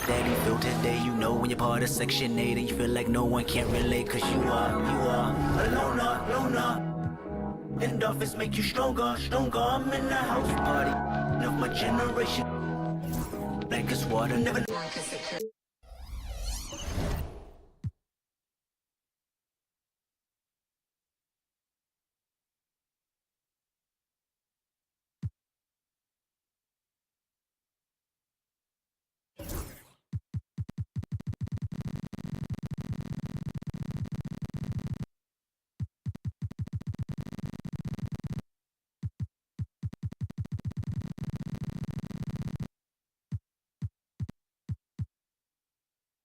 That you feel today, you know when you're part of Section 8 and you feel like no one can relate, cause you are a loner. Endorphins make you stronger, stronger. I'm in the house party of my generation. Like it's water, never.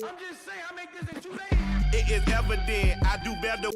I'm just saying, I make this in 2 days. It is evident I do better.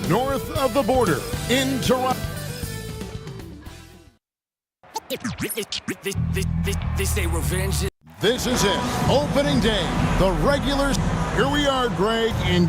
North of the border in Toronto. They say revenge is This is it. Opening day. The regulars. Here we are, Greg, in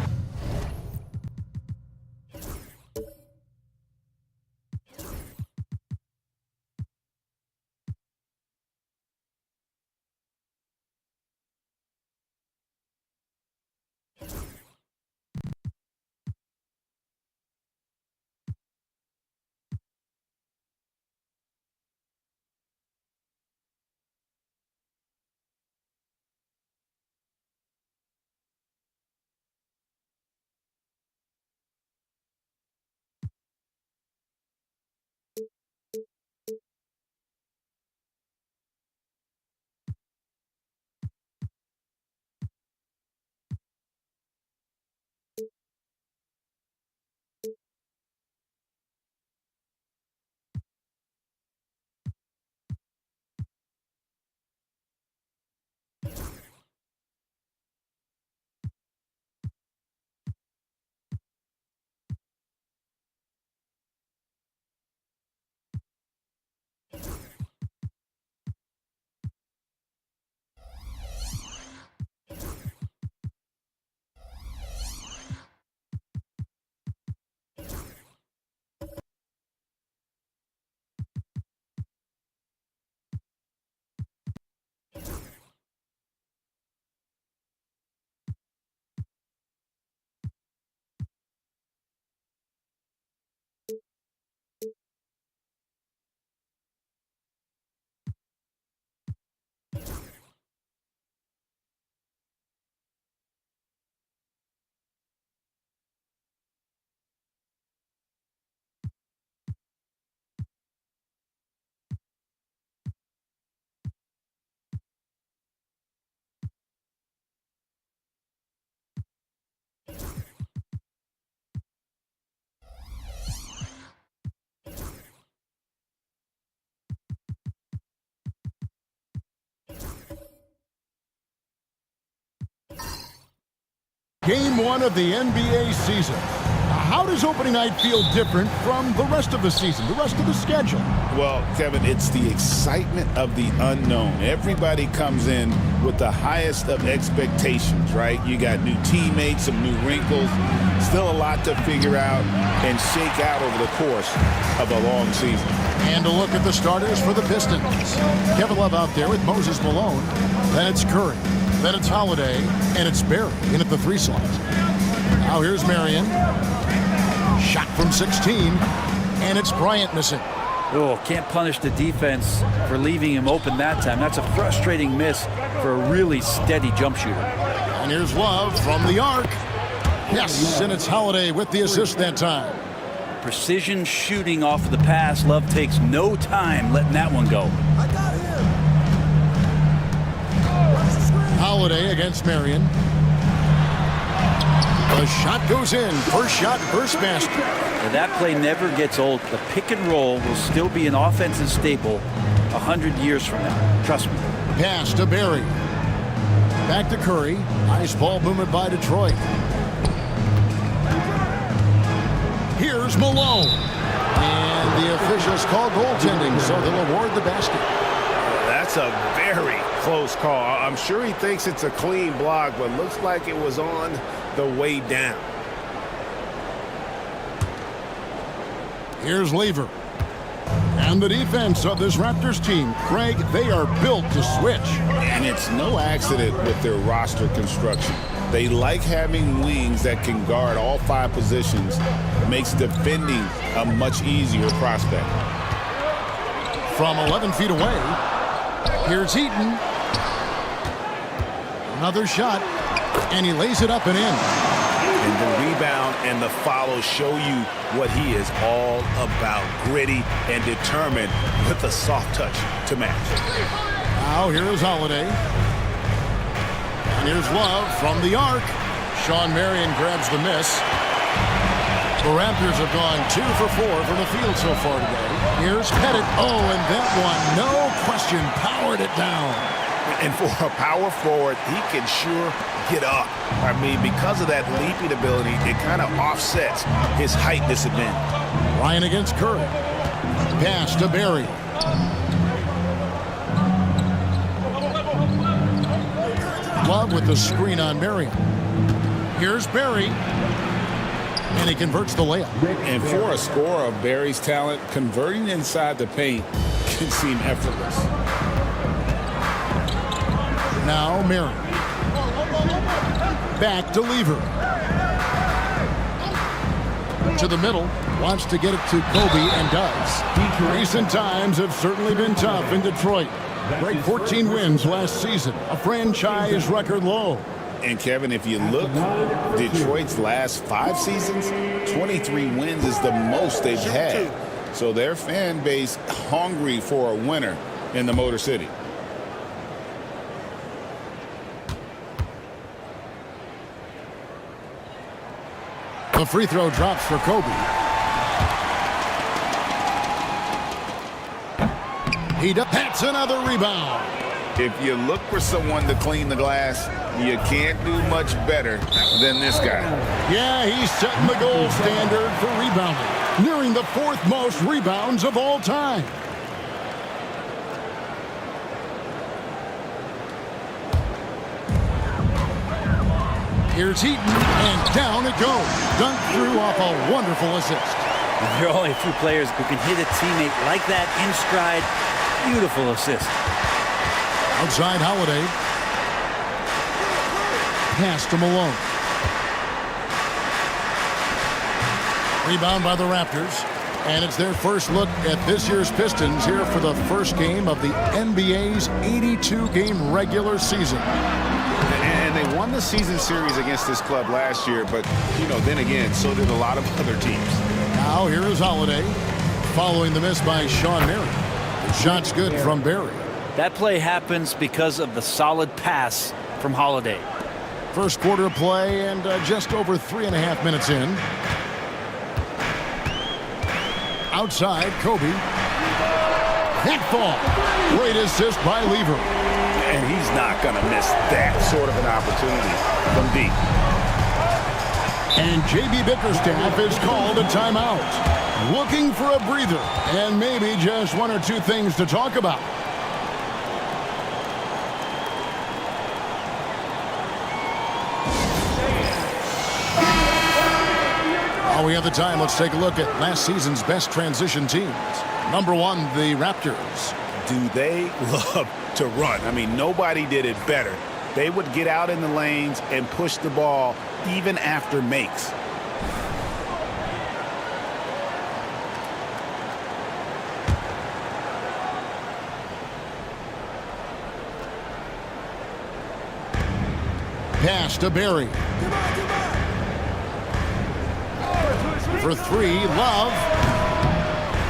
Game 1 of the NBA season. How does opening night feel different from the rest of the season, the rest of the schedule? Well, Kevin, it's the excitement of the unknown. Everybody comes in with the highest of expectations, right? You got new teammates, some new wrinkles, still a lot to figure out and shake out over the course of a long season. And a look at the starters for the Pistons. Kevin Love out there with Moses Malone. Then it's Curry. Then it's Holiday. And it's Barry in at the 3 slot. Now here's Marion. Shot from 16. And it's Bryant missing. Oh, can't punish the defense for leaving him open that time. That's a frustrating miss for a really steady jump shooter. And here's Love from the arc. Yes, and it's Holiday with the assist that time. Precision shooting off of the pass. Love takes no time letting that one go. Holiday against Marion. The shot goes in. First shot, first basket. Now that play never gets old. The pick and roll will still be an offensive staple 100 years from now. Trust me. Pass to Barry. Back to Curry. Nice ball movement by Detroit. Here's Malone. And the officials call goaltending, so they'll award the basket. That's a very close call. I'm sure he thinks it's a clean block, but looks like it was on the way down. Here's Lever. And the defense of this Raptors team. Craig, they are built to switch. And it's no accident with their roster construction. They like having wings that can guard all 5 positions. It makes defending a much easier prospect. From 11 feet away, here's Heaton. Another shot, and he lays it up and in. And the rebound and the follow show you what he is all about. Gritty and determined with a soft touch to match. Now here is Holiday. And here's Love from the arc. Sean Marion grabs the miss. The Raptors have gone 2 for 4 from the field so far today. Here's Pettit. Oh, and that one, no question, powered it down. And for a power forward, he can sure get up. I mean, because of that leaping ability, it kind of offsets his height disadvantage. Ryan against Curry. Pass to Barry. Love with the screen on Marion. Here's Barry. And he converts the layup. And for a scorer of Barry's talent, converting inside the paint can seem effortless. Now Marion. Back to Lever. To the middle. Wants to get it to Kobe and does. Recent times have certainly been tough in Detroit. Great 14 wins last season. A franchise record low. And Kevin, if you look, Detroit's last 5 seasons, 23 wins is the most they've had. So their fan base hungry for a winner in the Motor City. The free throw drops for Kobe. That's another rebound. If you look for someone to clean the glass, you can't do much better than this guy. Yeah, he's setting the gold standard for rebounding, nearing the 4th most rebounds of all time. Here's Heaton, and down it goes. Dunked through off a wonderful assist. There are only a few players who can hit a teammate like that in stride. Beautiful assist. Outside Holiday. Pass to Malone. Rebound by the Raptors. And it's their first look at this year's Pistons here for the first game of the NBA's 82-game regular season. And they won the season series against this club last year, but, you know, then again, so did a lot of other teams. Now here is Holiday, following the miss by Sean Marion. The shot's good from Barry. That play happens because of the solid pass from Holiday. First quarter of play and just over 3.5 minutes in. Outside, Kobe. That ball. Great assist by Lever. And he's not going to miss that sort of an opportunity from deep. And J.B. Bickerstaff is called a timeout. Looking for a breather and maybe just one or two things to talk about. While we have the time, let's take a look at last season's best transition teams. Number 1, the Raptors. Do they love to run? I mean, nobody did it better. They would get out in the lanes and push the ball even after makes. Pass to Barry. For 3, Love.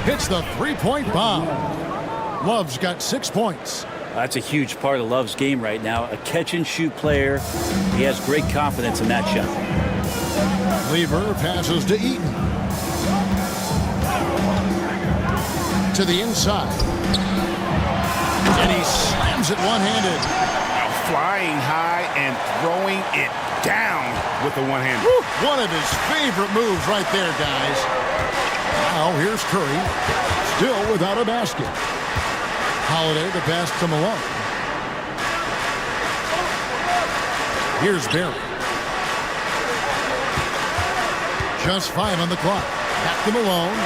Hits the three-point bomb. Love's got 6 points. That's a huge part of Love's game right now. A catch-and-shoot player. He has great confidence in that shot. Lever passes to Eaton. To the inside. And he slams it one-handed. Flying high and throwing it down with the one-hander. One of his favorite moves right there, guys. Now here's Curry. Still without a basket. Holiday the pass to Malone. Here's Barry. Just 5 on the clock. Back to Malone.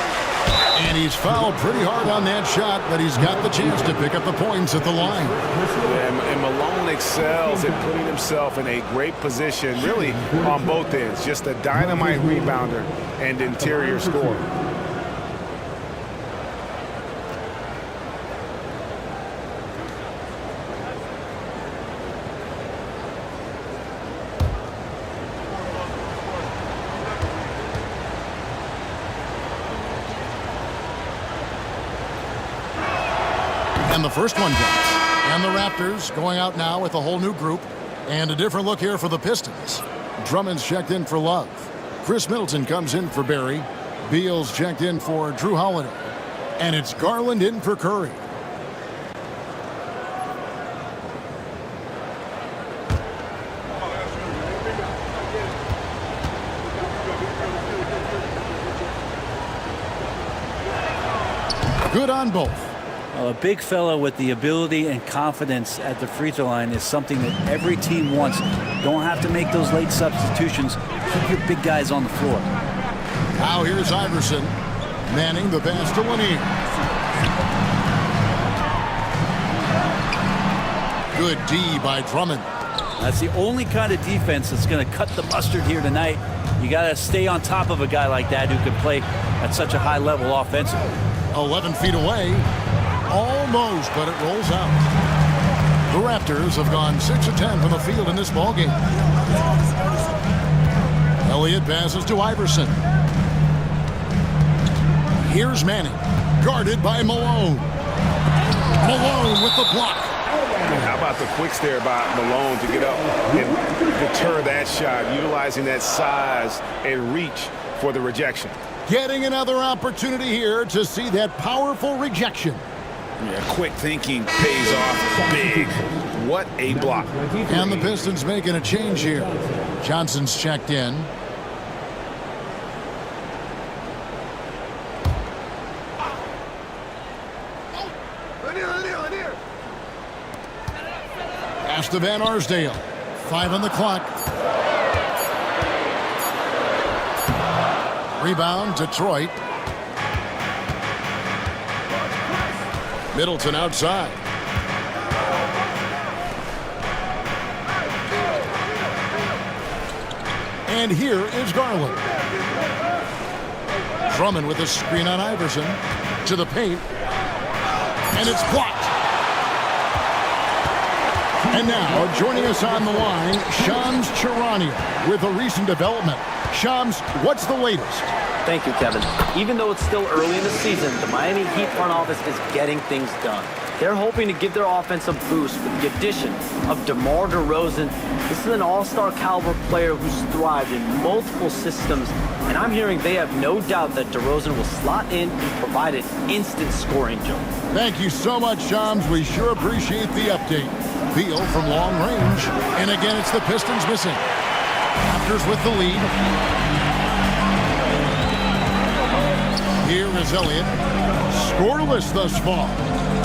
And he's fouled pretty hard on that shot, but he's got the chance to pick up the points at the line. And Malone excels at putting himself in a great position, really on both ends. Just a dynamite rebounder and interior scorer. And the first one drops. And the Raptors going out now with a whole new group. And a different look here for the Pistons. Drummond's checked in for Love. Chris Middleton comes in for Barry. Beal's checked in for Drew Holiday. And it's Garland in for Curry. Good on both. A big fella with the ability and confidence at the free throw line is something that every team wants. Don't have to make those late substitutions. Keep your big guys on the floor. Now here's Iverson. Manning the pass to Lanier. Good D by Drummond. That's the only kind of defense that's going to cut the mustard here tonight. You got to stay on top of a guy like that who can play at such a high level offensively. 11 feet away. Almost, but it rolls out. The Raptors have gone 6 of 10 from the field in this ballgame. Elliott passes to Iverson. Here's Manning, guarded by Malone. Malone with the block. How about the quicks there by Malone to get up and deter that shot, utilizing that size and reach for the rejection. Getting another opportunity here to see that powerful rejection. Yeah, quick thinking pays off big. What a block. And the Pistons making a change here. Johnson's checked in. Pass to Van Arsdale. 5 on the clock. Rebound, Detroit. Middleton outside. And here is Garland. Drummond with a screen on Iverson. To the paint. And it's blocked. And now, joining us on the line, Shams Charania with a recent development. Shams, what's the latest? Thank you, Kevin. Even though it's still early in the season, the Miami Heat front office is getting things done. They're hoping to give their offense a boost with the addition of DeMar DeRozan. This is an all-star caliber player who's thrived in multiple systems, and I'm hearing they have no doubt that DeRozan will slot in and provide an instant scoring jump. Thank you so much, Shams. We sure appreciate the update. Beal from long range, and again, it's the Pistons missing. After Raptors with the lead. Here is Elliott. Scoreless thus far.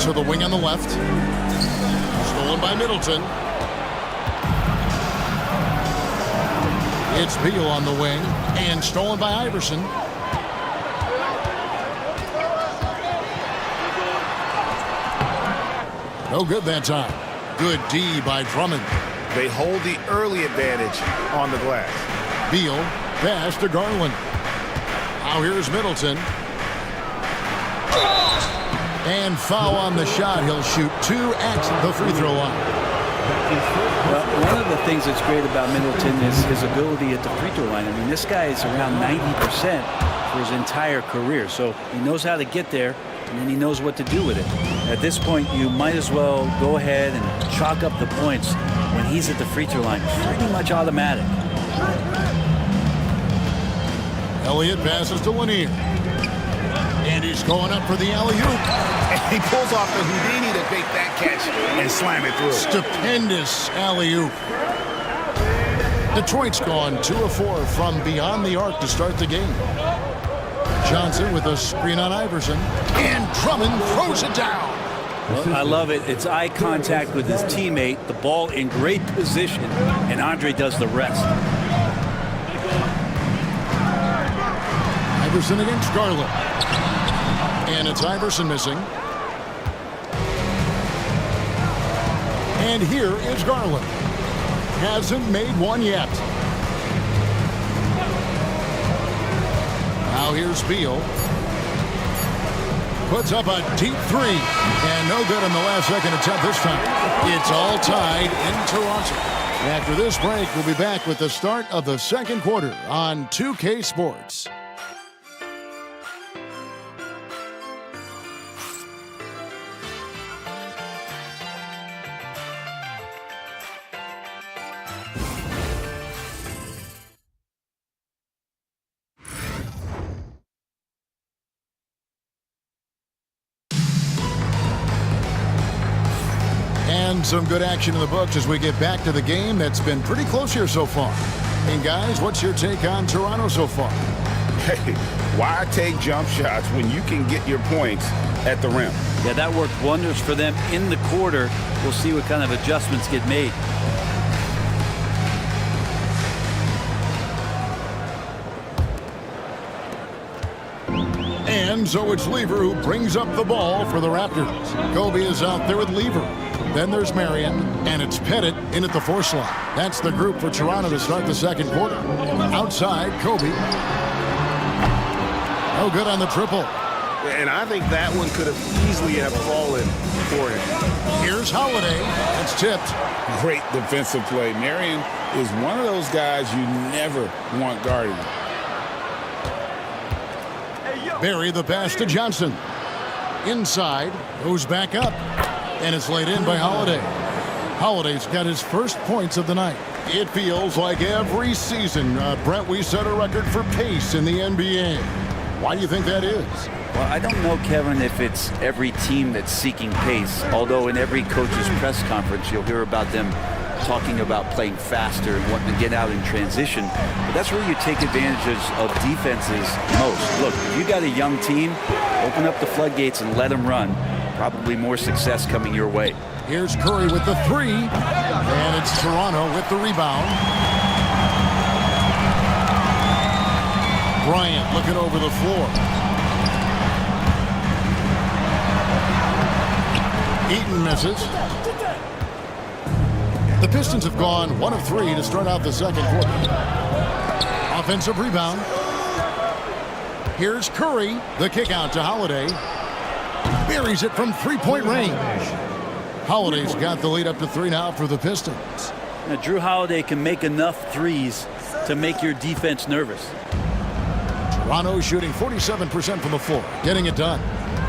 To the wing on the left. Stolen by Middleton. It's Beal on the wing. And stolen by Iverson. No good that time. Good D by Drummond. They hold the early advantage on the glass. Beal, pass to Garland. Now here's Middleton. And foul on the shot. He'll shoot 2 at the free throw line. Well, one of the things that's great about Middleton is his ability at the free throw line. I mean, this guy is around 90% for his entire career. So he knows how to get there, and then he knows what to do with it. At this point, you might as well go ahead and chalk up the points when he's at the free throw line. Pretty much automatic. Elliott passes to Lanier. And he's going up for the alley-oop. And he pulls off the Houdini to take that catch and slam it through. Stupendous alley-oop. Detroit's gone 2 of 4 from beyond the arc to start the game. Johnson with a screen on Iverson. And Drummond throws it down. Well, I love it. It's eye contact with his teammate, the ball in great position, and Andre does the rest. Iverson against Garland. And it's Iverson missing. And here is Garland. Hasn't made one yet. Now here's Beal. Puts up a deep 3. And no good on the last second attempt this time. It's all tied in Toronto. After this break, we'll be back with the start of the second quarter on 2K Sports. And some good action in the books as we get back to the game that's been pretty close here so far. And guys, what's your take on Toronto so far? Hey, why take jump shots when you can get your points at the rim? Yeah, that worked wonders for them in the quarter. We'll see what kind of adjustments get made. And so it's Lever who brings up the ball for the Raptors. Kobe is out there with Lever. Then there's Marion, and it's Pettit in at the 4 slot. That's the group for Toronto to start the second quarter. Outside, Kobe. No good on the triple. And I think that one could have easily have fallen for him. Here's Holiday. It's tipped. Great defensive play. Marion is one of those guys you never want guarding. Barry the pass to Johnson. Inside, goes back up. And it's laid in by Holiday. Holiday's got his first points of the night. It feels like every season, Brent, we set a record for pace in the NBA. Why do you think that is? Well, I don't know, Kevin, if it's every team that's seeking pace, although in every coach's press conference you'll hear about them talking about playing faster and wanting to get out in transition. But that's where you take advantage of defenses most. Look, if you got a young team, open up the floodgates and let them run. Probably more success coming your way. Here's Curry with the 3. And it's Toronto with the rebound. Bryant looking over the floor. Eaton misses. The Pistons have gone 1 of 3 to start out the second quarter. Offensive rebound. Here's Curry. The kick out to Holiday. Buries it from 3-point range. Holiday's got the lead up to 3 now for the Pistons. Now, Drew Holiday can make enough threes to make your defense nervous. Toronto shooting 47% from the floor, getting it done.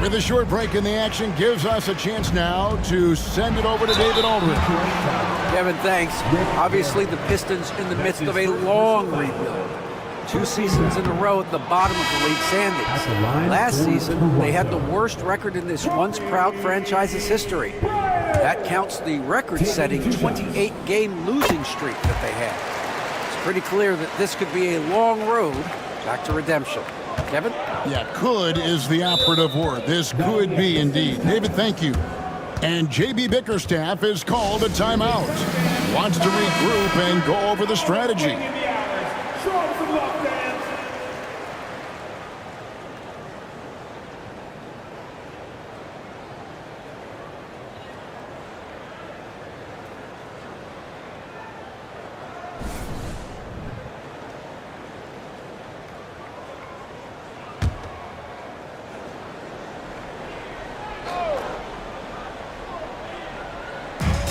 With a short break in the action, gives us a chance now to send it over to David Aldridge. Kevin, thanks. Obviously, the Pistons in the midst of a long rebuild. 2 seasons in a row at the bottom of the league standings. Last season, they had the worst record in this once-proud franchise's history. That counts the record-setting 28-game losing streak that they had. pretty clear that this could be a long road back to redemption. Kevin? Yeah, could is the operative word. This could be indeed. David, thank you. And J.B. Bickerstaff is called a timeout. Wants to regroup and go over the strategy.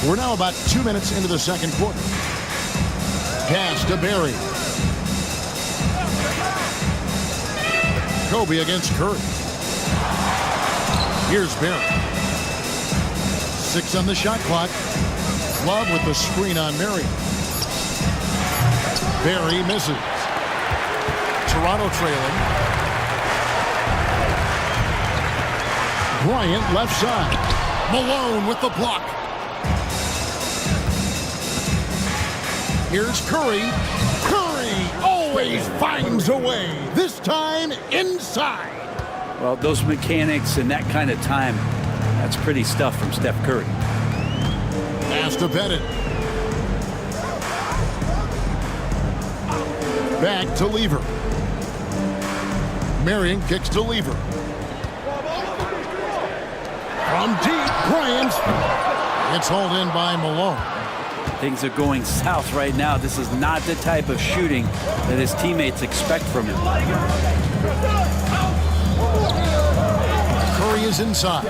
We're now about 2 minutes into the second quarter. Pass to Barry. Kobe against Curry. Here's Barry. 6 on the shot clock. Love with the screen on Marion. Barry misses. Toronto trailing. Bryant left side. Malone with the block. Here's Curry. Curry always finds a way. This time inside. Well, those mechanics and that kind of time, that's pretty stuff from Steph Curry. Pass to Bennett. Back to Lever. Marion kicks to Lever. From deep, Bryant. It's hauled in by Malone. Things are going south right now. This is not the type of shooting that his teammates expect from him. Curry is inside.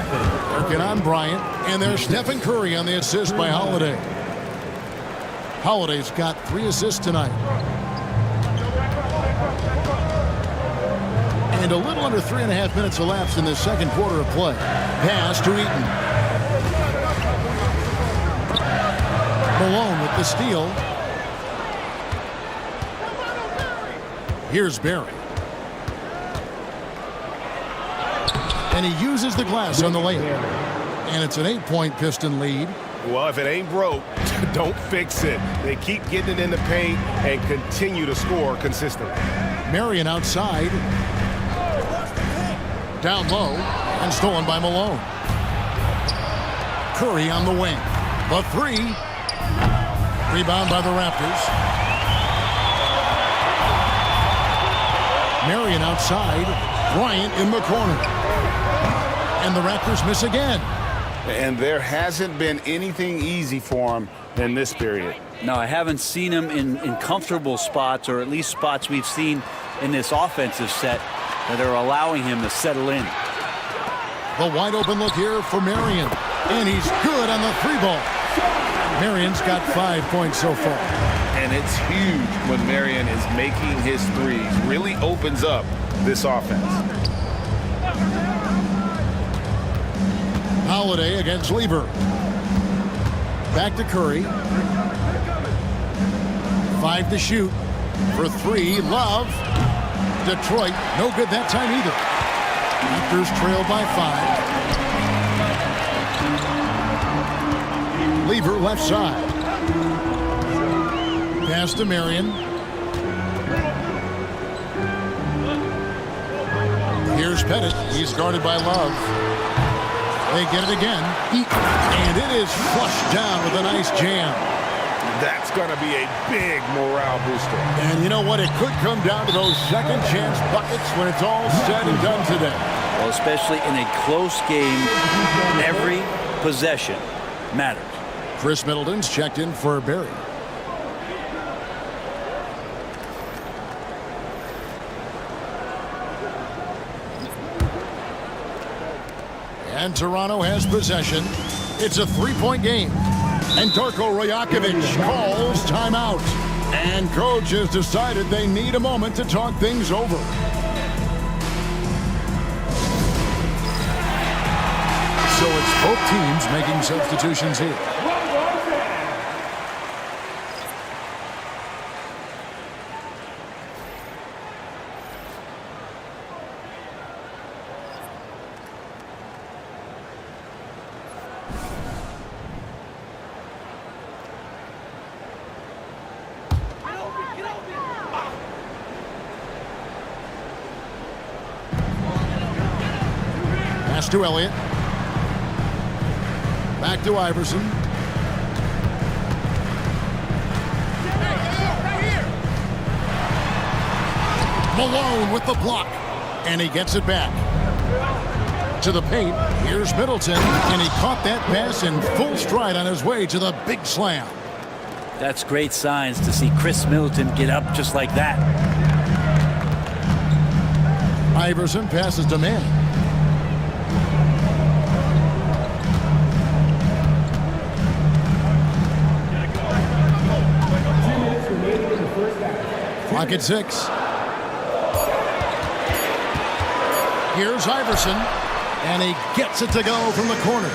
Working on Bryant. And there's Stephen Curry on the assist by Holiday. Holiday's got 3 assists tonight. And a little under 3.5 minutes elapsed in the second quarter of play. Pass to Eaton. Malone with the steal. Here's Barry. And he uses the glass on the layup. And it's an 8-point Piston lead. Well, if it ain't broke, don't fix it. They keep getting it in the paint and continue to score consistently. Marion outside. Down low and stolen by Malone. Curry on the wing. The 3. Rebound by the Raptors. Marion outside. Bryant in the corner. And the Raptors miss again. And there hasn't been anything easy for him in this period. No, I haven't seen him in comfortable spots, or at least spots we've seen in this offensive set that are allowing him to settle in. The wide open look here for Marion. And he's good on the 3-ball. Marion's got 5 points so far. And it's huge when Marion is making his threes. Really opens up this offense. Holiday against Lever. Back to Curry. 5 to shoot. For 3, Love. Detroit, no good that time either. Raptors trail by 5. Lever left side. Pass to Marion. Here's Pettit. He's guarded by Love. They get it again. And it is flushed down with a nice jam. That's going to be a big morale booster. And you know what? It could come down to those second chance buckets when it's all said and done today. Well, especially in a close game, every possession matters. Chris Middleton's checked in for Barry. And Toronto has possession. It's a 3-point game. And Darko Rajakovic calls timeout. And coach has decided they need a moment to talk things over. So it's both teams making substitutions here. Pass to Elliott. Back to Iverson. Malone with the block. And he gets it back. To the paint. Here's Middleton. And he caught that pass in full stride on his way to the big slam. That's great signs to see Chris Middleton get up just like that. Iverson passes to Manning. Clock at 6. Here's Iverson, and he gets it to go from the corner.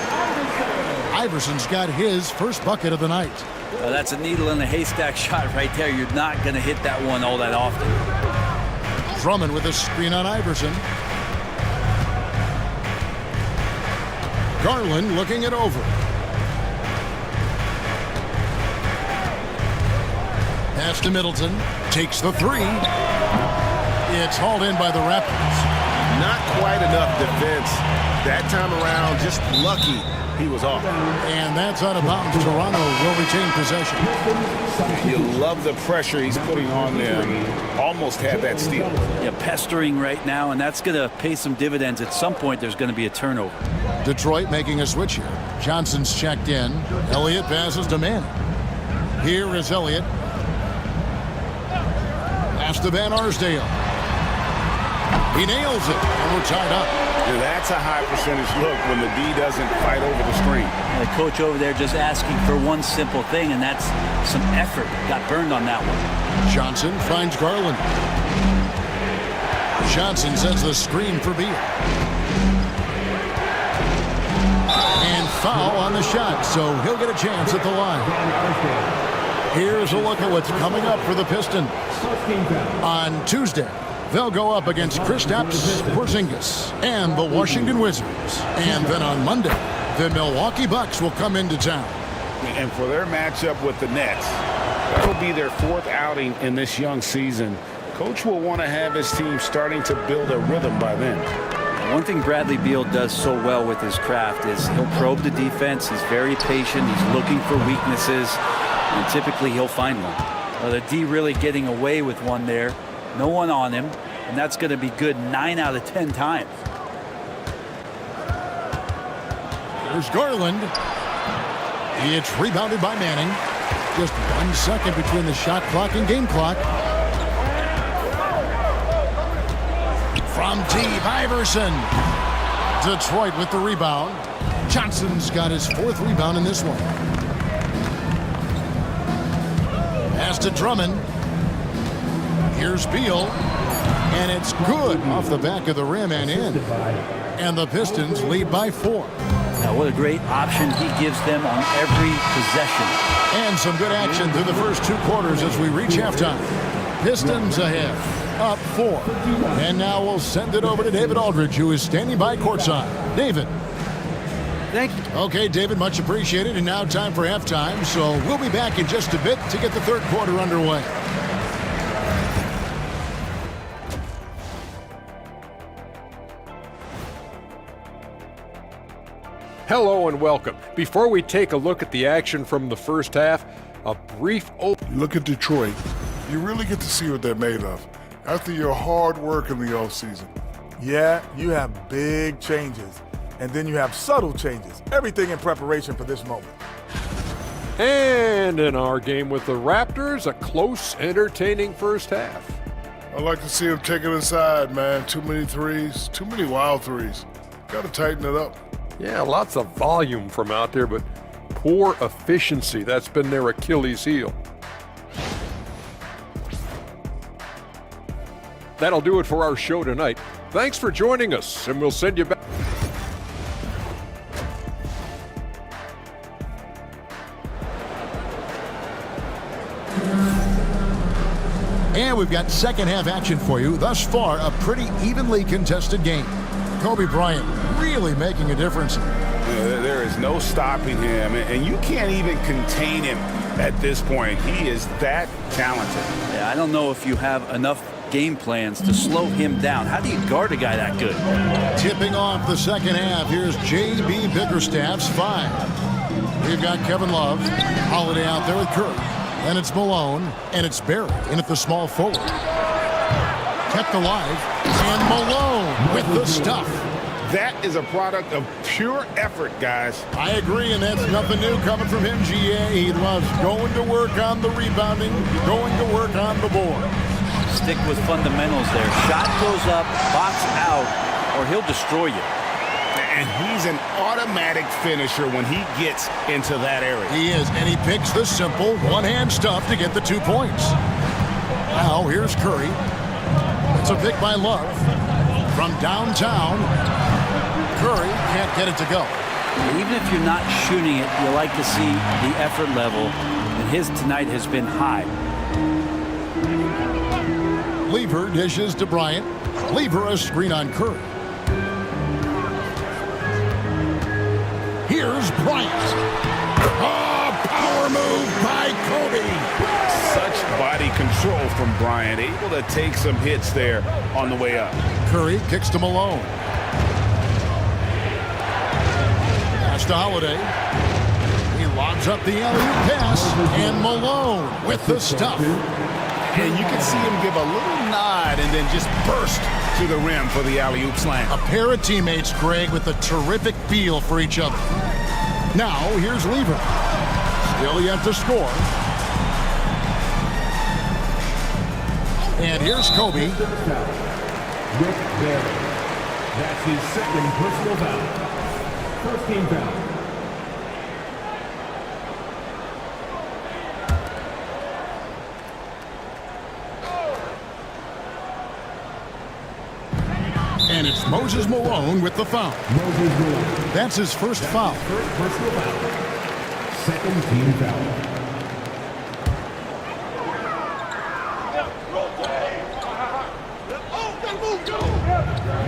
Iverson's got his first bucket of the night. Well, that's a needle in a haystack shot right there. You're not going to hit that one all that often. Drummond with a screen on Iverson. Garland looking it over. Pass to Middleton. Takes the three. It's hauled in by the Raptors. Not quite enough defense that time around. Just lucky he was off. And that's out of bounds. Toronto will retain possession. You love the pressure he's putting on them. Almost had that steal. Yeah, pestering right now, and that's going to pay some dividends. At some point, there's going to be a turnover. Detroit making a switch here. Johnson's checked in. Elliott passes to Manning. Here is Elliott. Pass to Van Arsdale. He nails it, and we're tied up. And that's a high percentage look when the D doesn't fight over the screen. And the coach over there just asking for one simple thing, and that's some effort. Got burned on that one. Johnson finds Garland. Johnson sends the screen for Beal. And foul on the shot, so he'll get a chance at the line. Here's a look at what's coming up for the Pistons. On Tuesday, they'll go up against Kristaps Porzingis and the Washington Wizards. And then on Monday, the Milwaukee Bucks will come into town. And for their matchup with the Nets, that'll be their fourth outing in this young season. Coach will want to have his team starting to build a rhythm by then. One thing Bradley Beal does so well with his craft is he'll probe the defense. He's very patient. He's looking for weaknesses, and typically he'll find one. Well, the D really getting away with one there. No one on him, and that's going to be good 9 out of 10 times. There's Garland. It's rebounded by Manning. Just 1 second between the shot clock and game clock. From deep, Iverson. Detroit with the rebound. Johnson's got his 4th rebound in this one. Pass to Drummond. Here's Beal. And it's good off the back of the rim and in. And the Pistons lead by 4. Now, what a great option he gives them on every possession. And some good action through the first 2 quarters as we reach halftime. Pistons ahead, up 4. And now we'll send it over to David Aldridge, who is standing by courtside. David. Thank you. Okay, David, much appreciated. And now time for halftime. So we'll be back in just a bit to get the 3rd quarter underway. Hello and welcome. Before we take a look at the action from the first half, a brief look at Detroit. You really get to see what they're made of after your hard work in the offseason. Yeah, you have big changes, and then you have subtle changes. Everything in preparation for this moment. And in our game with the Raptors, a close, entertaining first half. I like to see them take it inside, man. Too many threes, too many wild threes. Got to tighten it up. Yeah, lots of volume from out there, but poor efficiency. That's been their Achilles heel. That'll do it for our show tonight. Thanks for joining us, and we'll send you back. And we've got second half action for you. Thus far, a pretty evenly contested game. Kobe Bryant really making a difference. There is no stopping him, and you can't even contain him at this point. He is that talented. Yeah, I don't know if you have enough game plans to slow him down. How do you guard a guy that good? Tipping off the second half, here's J.B. Bickerstaff's 5. We've got Kevin Love, Holiday out there with Curry. Then it's Malone, and it's Barrett in at the small forward. Kept alive, and Malone with the stuff. That is a product of pure effort, guys. I agree, and that's nothing new coming from him, GA. He loves going to work on the rebounding, going to work on the board. Stick with fundamentals there. Shot goes up, box out, or he'll destroy you. And he's an automatic finisher when he gets into that area. He is, and he picks the simple one-hand stuff to get the 2 points. Now, here's Curry. It's a pick by Love. From downtown, Curry can't get it to go. Even if you're not shooting it, you like to see the effort level, and his tonight has been high. Lever dishes to Bryant. Lever a screen on Curry. Here's Bryant. Oh, power move by Kobe. Such body control from Bryant, able to take some hits there on the way up. Curry kicks to Malone. Pass to Holiday. He lobs up the alley-oop pass, and Malone with the stuff. And you can see him give a little nod and then just burst to the rim for the alley-oop slam. A pair of teammates, Greg, with a terrific feel for each other. Now, here's Lever. Still yet to score. And here's Kobe. Rick Barrett. That's his second personal foul. First team foul. And it's Moses Malone with the foul. Moses Malone. That's his first foul. First personal foul. Second team foul.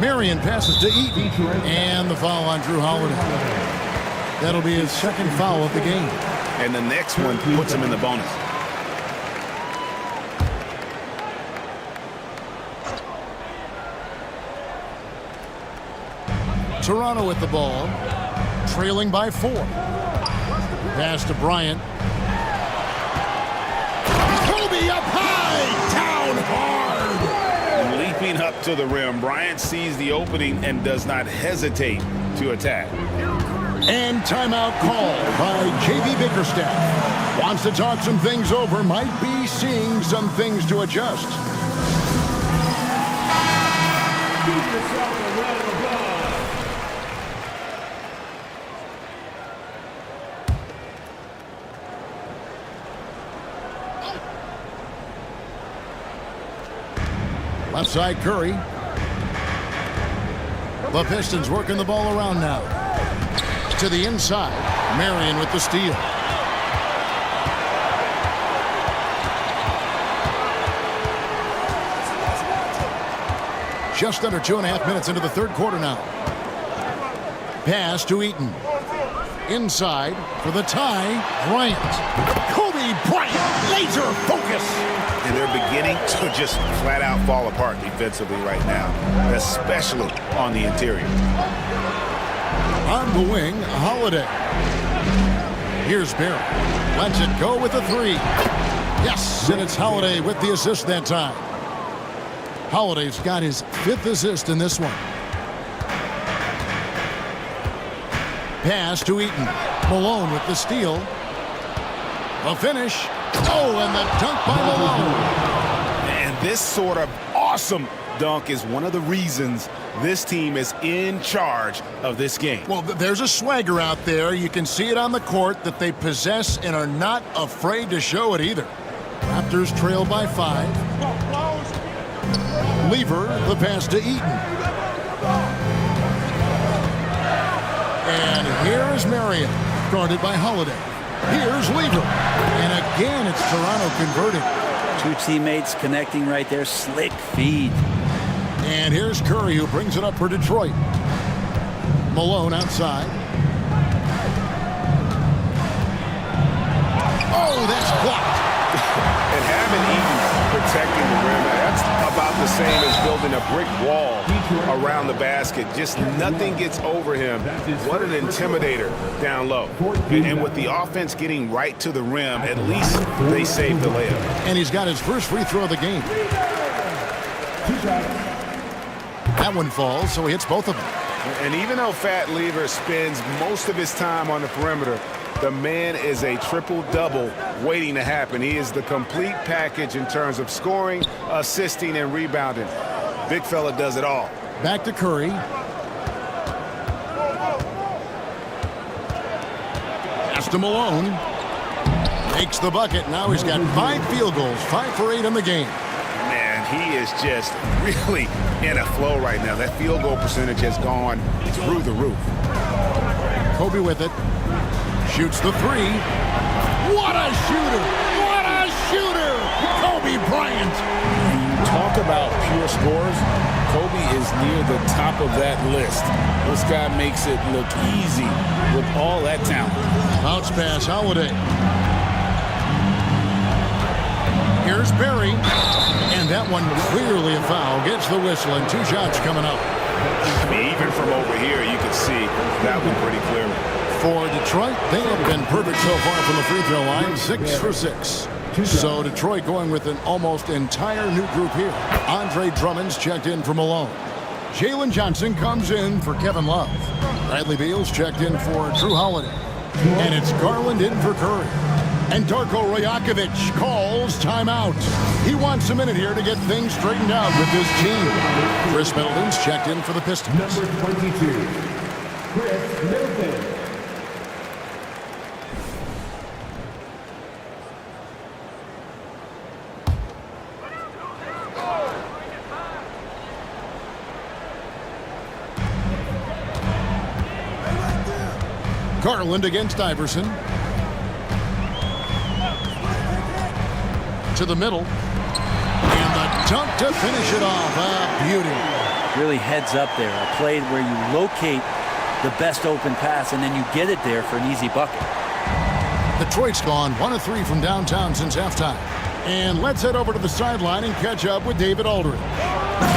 Marion passes to Eaton. And the foul on Drew Holiday. That'll be his second foul of the game. And the next one puts him in the bonus. Toronto with the ball, trailing by 4. Pass to Bryant. Kobe up high, down hard. Leaping up to the rim, Bryant sees the opening and does not hesitate to attack. And timeout called by J.B. Bickerstaff. Wants to talk some things over, might be seeing some things to adjust. Give yourself a round of applause. Left side Curry. The Pistons working the ball around now. To the inside. Marion with the steal. Just under 2.5 minutes into the third quarter now. Pass to Eaton. Inside for the tie. Bryant. Kobe Bryant. Laser focus. And they're beginning to just flat out fall apart defensively right now, especially on the interior. On the wing, Holiday. Here's Barrett. Lets it go with a 3. Yes, and it's Holiday with the assist that time. Holiday's got his 5th assist in this one. Pass to Eaton. Malone with the steal. The finish. Oh, and the dunk by Malone. And this sort of awesome dunk is one of the reasons this team is in charge of this game. Well, there's a swagger out there. You can see it on the court that they possess and are not afraid to show it either. Raptors trail by 5. Lever, the pass to Eaton. And here's Marion, guarded by Holiday. Here's Lever. And again, it's Toronto converting. 2 teammates connecting right there. Slick feed. And here's Curry, who brings it up for Detroit. Malone outside. Oh, that's blocked. And having Eaton protecting the rim. That's about the same as building a brick wall around the basket. Just nothing gets over him. What an intimidator down low. And with the offense getting right to the rim, at least they saved the layup. And he's got his first free throw of the game. That one falls, so he hits both of them. And even though Fat Lever spends most of his time on the perimeter, the man is a triple-double waiting to happen. He is the complete package in terms of scoring, assisting, and rebounding. Big fella does it all. Back to Curry. Pass to Malone. Makes the bucket. Now he's got 5 field goals, 5 for 8 in the game. Man, he is just really in a flow right now. That field goal percentage has gone through the roof. Kobe with it. Shoots the 3. What a shooter! What a shooter! Kobe Bryant! Talk about pure scores. Kobe is near the top of that list. This guy makes it look easy with all that talent. Bounce pass, Holiday. Here's Barry. And that one clearly a foul. Gets the whistle and 2 shots coming up. I mean, even from over here, you can see that one pretty clearly. For Detroit, they have been perfect so far from the free throw line, 6 for 6. So Detroit going with an almost entire new group here. Andre Drummond's checked in for Malone. Jalen Johnson comes in for Kevin Love. Bradley Beal's checked in for Drew Holiday. And it's Garland in for Curry. And Darko Rajakovic calls timeout. He wants a minute here to get things straightened out with his team. Chris Middleton's checked in for the Pistons. Number 22, Chris Middleton. Garland against Iverson. To the middle. And the dunk to finish it off. A beauty. Really heads up there. A play where you locate the best open pass and then you get it there for an easy bucket. Detroit's gone 1 of 3 from downtown since halftime. And let's head over to the sideline and catch up with David Aldridge.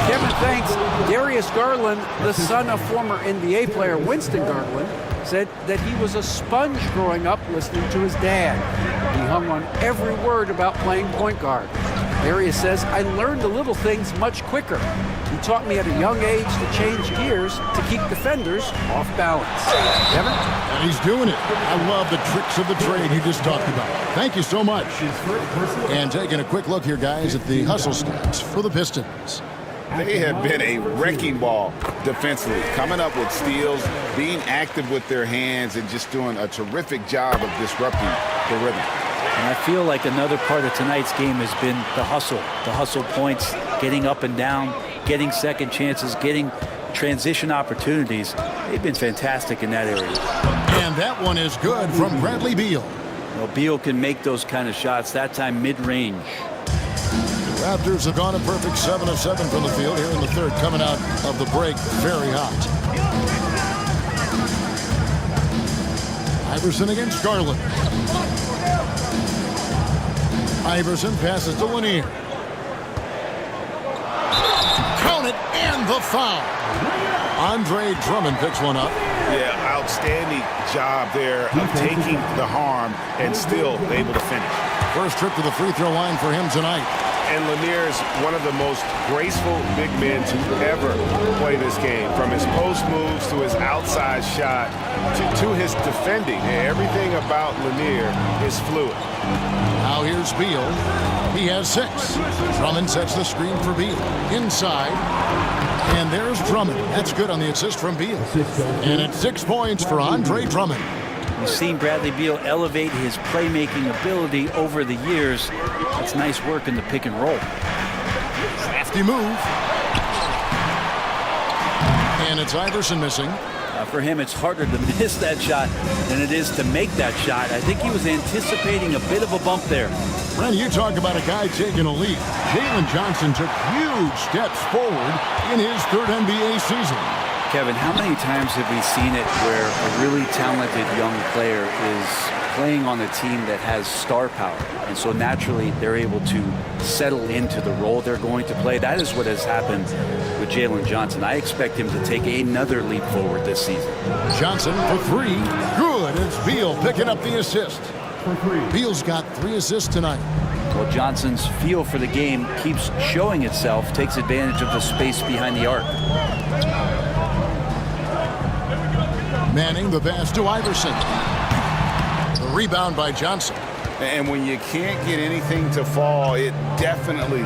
Kevin, thanks. Darius Garland, the son of former NBA player Winston Garland, said that he was a sponge growing up listening to his dad. He hung on every word about playing point guard. Darius says, I learned the little things much quicker. He taught me at a young age to change gears to keep defenders off balance. Kevin? And he's doing it. I love the tricks of the trade you just talked about. Thank you so much. And taking a quick look here, guys, at the hustle stats for the Pistons. They have been a wrecking ball defensively, coming up with steals, being active with their hands, and just doing a terrific job of disrupting the rhythm. And I feel like another part of tonight's game has been the hustle points, getting up and down, getting second chances, getting transition opportunities. They've been fantastic in that area. And that one is good from Bradley Beal. Well, Beal can make those kind of shots, that time mid-range. Raptors have gone a perfect 7 of 7 from the field here in the third, coming out of the break very hot. Iverson against Garland. Iverson passes to Lanier. Count it, and the foul. Andre Drummond picks one up. Yeah, outstanding job there of taking the harm and still able to finish. First trip to the free throw line for him tonight. And Lanier's one of the most graceful big men to ever play this game. From his post moves to his outside shot to his defending. Everything about Lanier is fluid. Now here's Beal. He has 6. Drummond sets the screen for Beal. Inside. And there's Drummond. That's good on the assist from Beal. And it's 6 points for Andre Drummond. We've seen Bradley Beal elevate his playmaking ability over the years. It's nice work in the pick and roll. Crafty move. And it's Iverson missing. For him, it's harder to miss that shot than it is to make that shot. I think he was anticipating a bit of a bump there. Ren, you talk about a guy taking a leap. Jalen Johnson took huge steps forward in his third NBA season. Kevin, how many times have we seen it where a really talented young player is playing on a team that has star power, and so naturally they're able to settle into the role they're going to play? That is what has happened with Jalen Johnson. I expect him to take another leap forward this season. Johnson for three. Good. It's Beal picking up the assist. Beal's got 3 assists tonight. Well, Johnson's feel for the game keeps showing itself, takes advantage of the space behind the arc. Manning the pass to Iverson. The rebound by Johnson. And when you can't get anything to fall, it definitely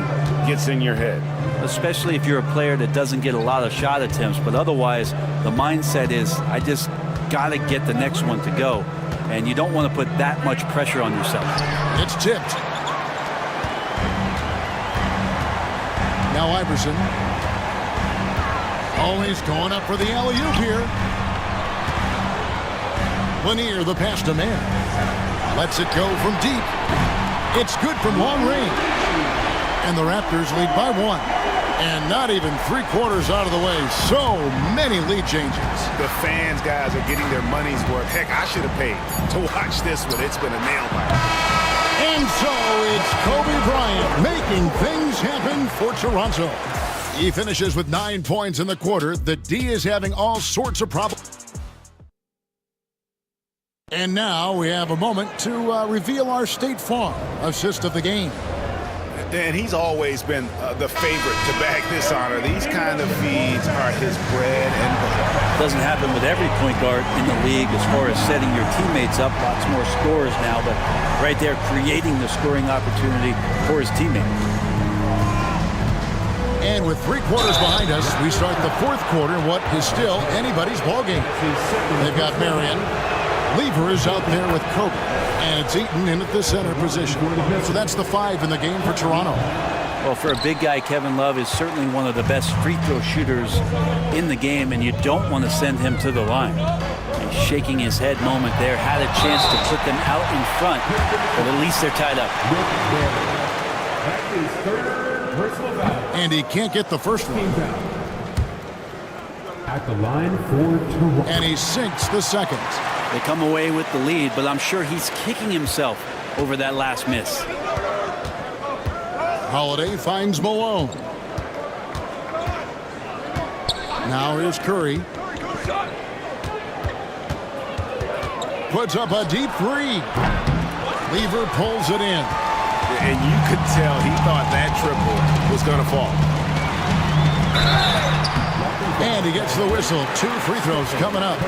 gets in your head. Especially if you're a player that doesn't get a lot of shot attempts, but otherwise the mindset is, I just got to get the next one to go. And you don't want to put that much pressure on yourself. It's tipped. Now Iverson. Oh, he's going up for the alley-oop here. Lanier, the pass to Mann. Lets it go from deep. It's good from long range. And the Raptors lead by 1. And not even 3/4 out of the way. So many lead changes. The fans, guys, are getting their money's worth. Heck, I should have paid to watch this one. It's been a nail biter. And so it's Kobe Bryant making things happen for Toronto. He finishes with 9 points in the quarter. The D is having all sorts of problems. And now we have a moment to reveal our State Farm assist of the game. And he's always been the favorite to bag this honor. These kind of feeds are his bread and butter. Doesn't happen with every point guard in the league as far as setting your teammates up. Lots more scorers now, but right there creating the scoring opportunity for his teammate. And with 3/4 behind us, we start the 4th quarter in what is still anybody's ballgame. They've got Marion. Lever is out there with Kobe. And it's Eaton in at the center position. So that's the 5 in the game for Toronto. Well, for a big guy, Kevin Love is certainly one of the best free throw shooters in the game, and you don't want to send him to the line. He's shaking his head moment there, had a chance to put them out in front, but at least they're tied up. And he can't get the first one. At the line for Toronto. And he sinks the second. They come away with the lead, but I'm sure he's kicking himself over that last miss. Holiday finds Malone. Now here's Curry. Puts up a deep 3. Lever pulls it in. And you could tell he thought that triple was going to fall. And he gets the whistle. 2 free throws coming up.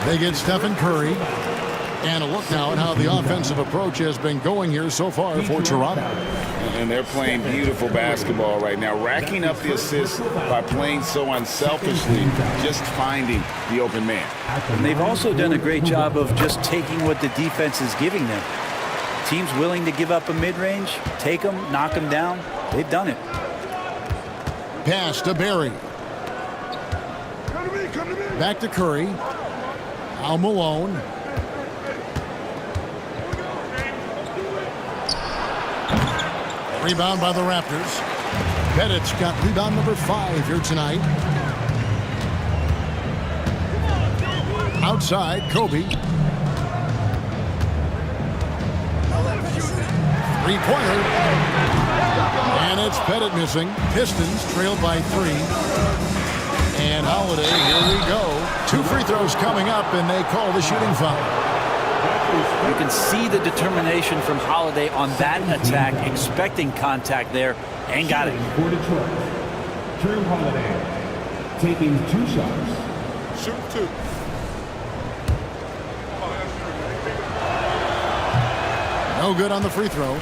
They get Stephen Curry. And a look now at how the offensive approach has been going here so far for Toronto. And they're playing beautiful basketball right now, racking up the assists by playing so unselfishly, just finding the open man. And they've also done a great job of just taking what the defense is giving them. Teams willing to give up a mid-range, take them, knock them down. They've done it. Pass to Barry. Back to Curry. Al Malone. Rebound by the Raptors. Pettit's got rebound number 5 here tonight. Outside, Kobe. 3-pointer. And it's Pettit missing. Pistons trailed by 3. And Holiday, here we go. 2 free throws coming up, and they call the shooting foul. You can see the determination from Holiday on that attack, expecting contact there, and got it. For Detroit, Drew Holiday taking 2 shots. Shoot 2. No good on the free throw.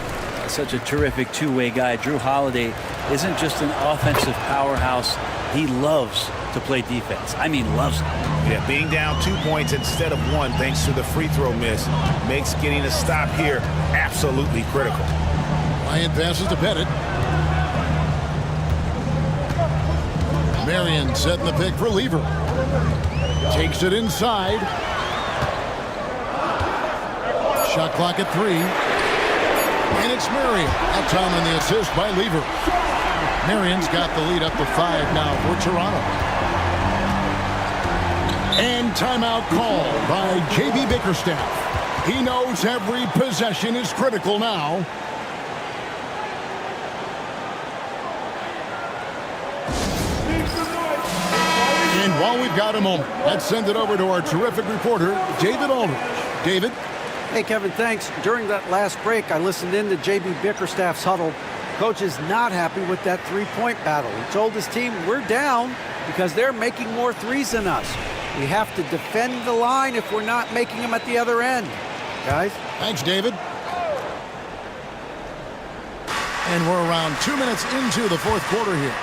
Such a terrific two-way guy. Drew Holiday isn't just an offensive powerhouse. He loves to play defense. I mean, loves it. Yeah, being down 2 points instead of 1 thanks to the free throw miss makes getting a stop here absolutely critical. Bryant passes to Pettit. Marion setting the pick for Lever. Takes it inside. Shot clock at 3. And it's Marion. Uptown on the assist by Lever. Marion's got the lead up to 5 now for Toronto. And timeout called by J.B. Bickerstaff. He knows every possession is critical now. And while we've got a moment, let's send it over to our terrific reporter, David Aldridge. David? Hey, Kevin, thanks. During that last break, I listened in to J.B. Bickerstaff's huddle. Coach is not happy with that three-point battle. He told his team, we're down because they're making more threes than us. We have to defend the line if we're not making them at the other end. Guys? Thanks, David. And we're around 2 minutes into the fourth quarter here.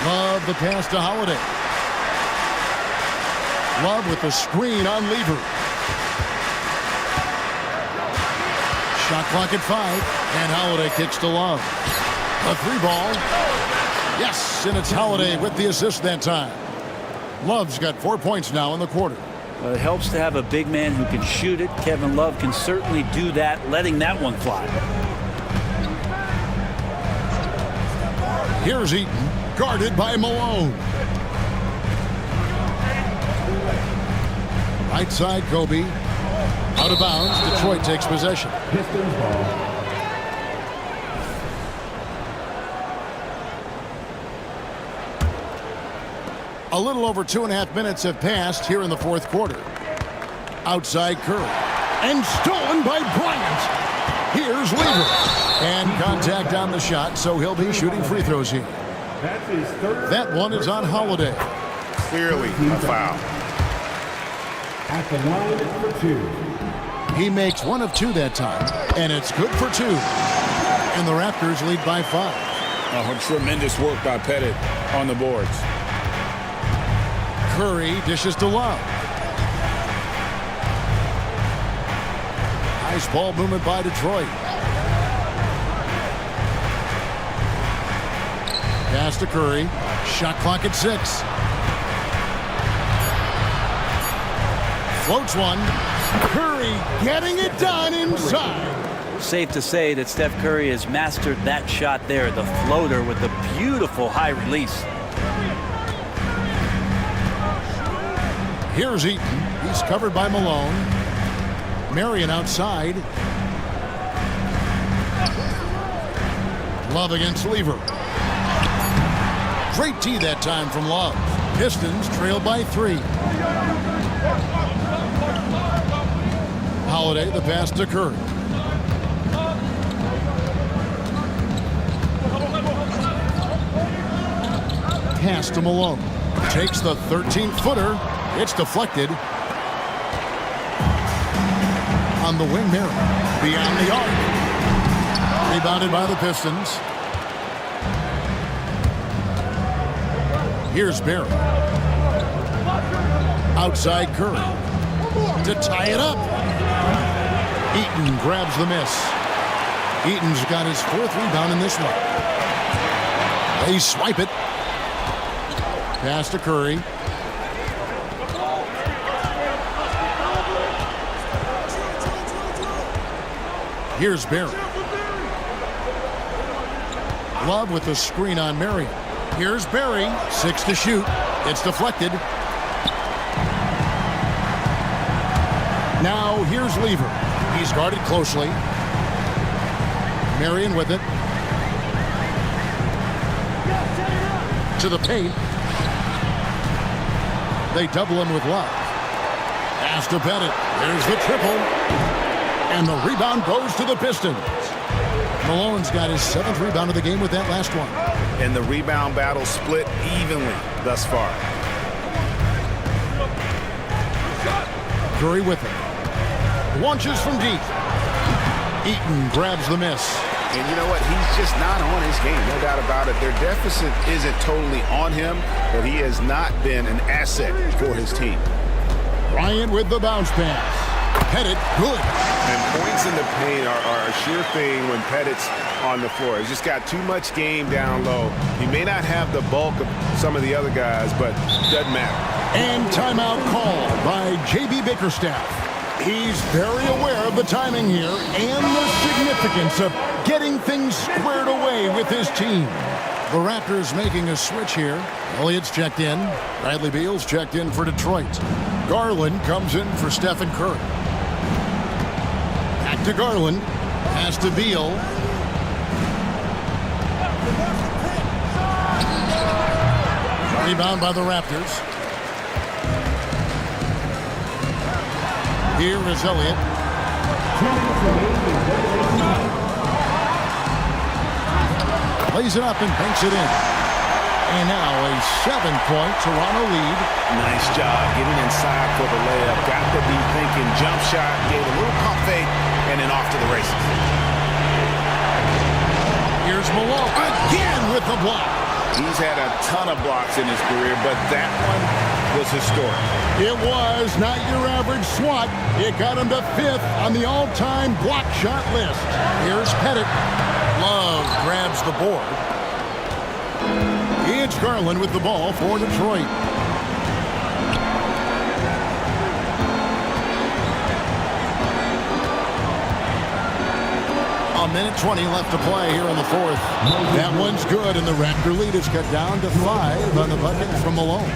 Love the pass to Holiday. Love with the screen on Lever. Shot clock at 5, and Holiday kicks to Love. A 3-ball. Yes, and it's Holiday with the assist that time. Love's got 4 points now in the quarter. Well, it helps to have a big man who can shoot it. Kevin Love can certainly do that, letting that one fly. Here's Eaton, guarded by Malone. Right side, Kobe. Out of bounds, Detroit takes possession. Pistons ball. A little over 2.5 minutes have passed here in the fourth quarter. Outside Curry. And stolen by Bryant. Here's Lever. And contact on the shot, so he'll be shooting free throws here. That's his third. That one is on Holiday. Clearly a foul. At the line for 2. He makes 1 of 2 that time, and it's good for 2. And the Raptors lead by 5. Oh, tremendous work by Pettit on the boards. Curry dishes to Love. Nice ball movement by Detroit. Pass to Curry. Shot clock at 6. Floats one. Curry getting it done inside. Safe to say that Steph Curry has mastered that shot there, the floater with the beautiful high release. Here's Eaton. He's covered by Malone. Marion outside. Love against Lever. Great tee that time from Love. Pistons trail by 3. Holiday, the pass to Curry. Pass to Malone. Takes the 13-footer. It's deflected. On the wing, Marion. Beyond the arc. Rebounded by the Pistons. Here's Barry. Outside Curry. To tie it up. Eaton grabs the miss. Eaton's got his 4th rebound in this one. They swipe it. Pass to Curry. Here's Barry. Love with the screen on Marion. Here's Barry. 6 to shoot. It's deflected. Now here's Lever. He's guarded closely. Marion with it. To the paint. They double him with Love. Pass to Pettit. There's the triple. And the rebound goes to the Pistons. Malone's got his 7th rebound of the game with that last one. And the rebound battle split evenly thus far. Curry with it. Launches from deep. Eaton grabs the miss. And you know what? He's just not on his game, no doubt about it. Their deficit isn't totally on him, but he has not been an asset for his team. Bryant with the bounce pass. Pettit, good. And points in the paint are a sure thing when Pettit's on the floor. He's just got too much game down low. He may not have the bulk of some of the other guys, but it doesn't matter. And timeout called by J.B. Bickerstaff. He's very aware of the timing here and the significance of getting things squared away with his team. The Raptors making a switch here. Elliott's checked in. Bradley Beal's checked in for Detroit. Garland comes in for Stephen Curry. Back to Garland. Pass to Beal. Rebound by the Raptors. Here is Elliott. Plays it up and banks it in. And now a 7-point Toronto lead. Nice job getting inside for the layup. Got to be thinking jump shot, gave a little pump fake, and then off to the races. Here's Malone again with the block. He's had a ton of blocks in his career, but that one was historic. It was not your average swat. It got him to 5th on the all-time block shot list. Here's Pettit. Love grabs the board. It's Garland with the ball for Detroit. A minute 20 left to play here in the fourth. That one's good, and the Raptor lead is cut down to 5 on the bucket from Malone.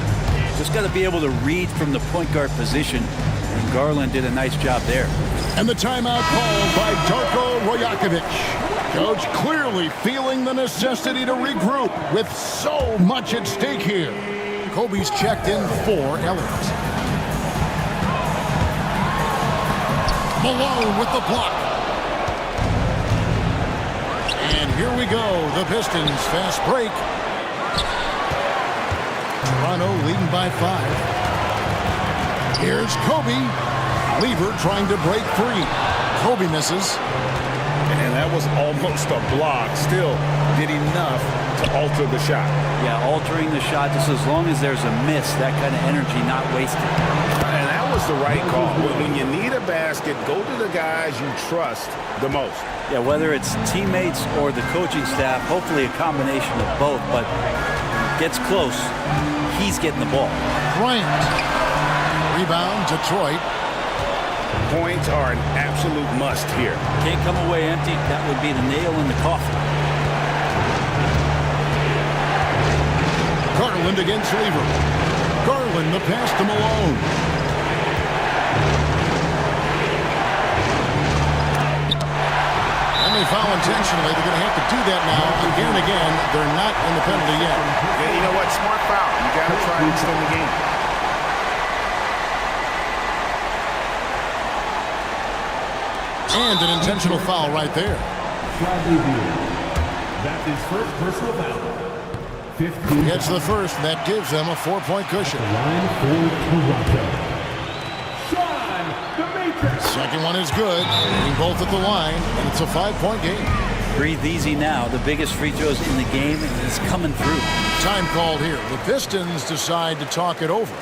Just got to be able to read from the point guard position, and Garland did a nice job there. And the timeout called by Darko Rajakovic. Coach clearly feeling the necessity to regroup with so much at stake here. Kobe's checked in for Elliott. Malone with the block. And here we go. The Pistons fast break. Toronto leading by 5. Here's Kobe. Lever trying to break free. Kobe misses. And that was almost a block. Still did enough to alter the shot. Yeah, altering the shot just as long as there's a miss, that kind of energy not wasted. And that was the right call. When you need a basket, go to the guys you trust the most. Yeah, whether it's teammates or the coaching staff, hopefully a combination of both, but gets close, he's getting the ball. Bryant. Rebound, Detroit. Points are an absolute must here. Can't come away empty. That would be the nail in the coffin. Garland against Lever. Garland, the pass to Malone. And they foul intentionally. They're going to have to do that now. Again and again, they're not in the penalty yet. Yeah, you know what? Smart foul. You got to try and extend the game. And an intentional foul right there. That's his first personal foul. 15. Gets the first. That gives them a 4-point cushion. Line for Toronto. Sean, the Matrix. Second one is good. Hitting both at the line, and it's a 5-point game. Breathe easy now. The biggest free throws in the game, and he's coming through. Time called here. The Pistons decide to talk it over.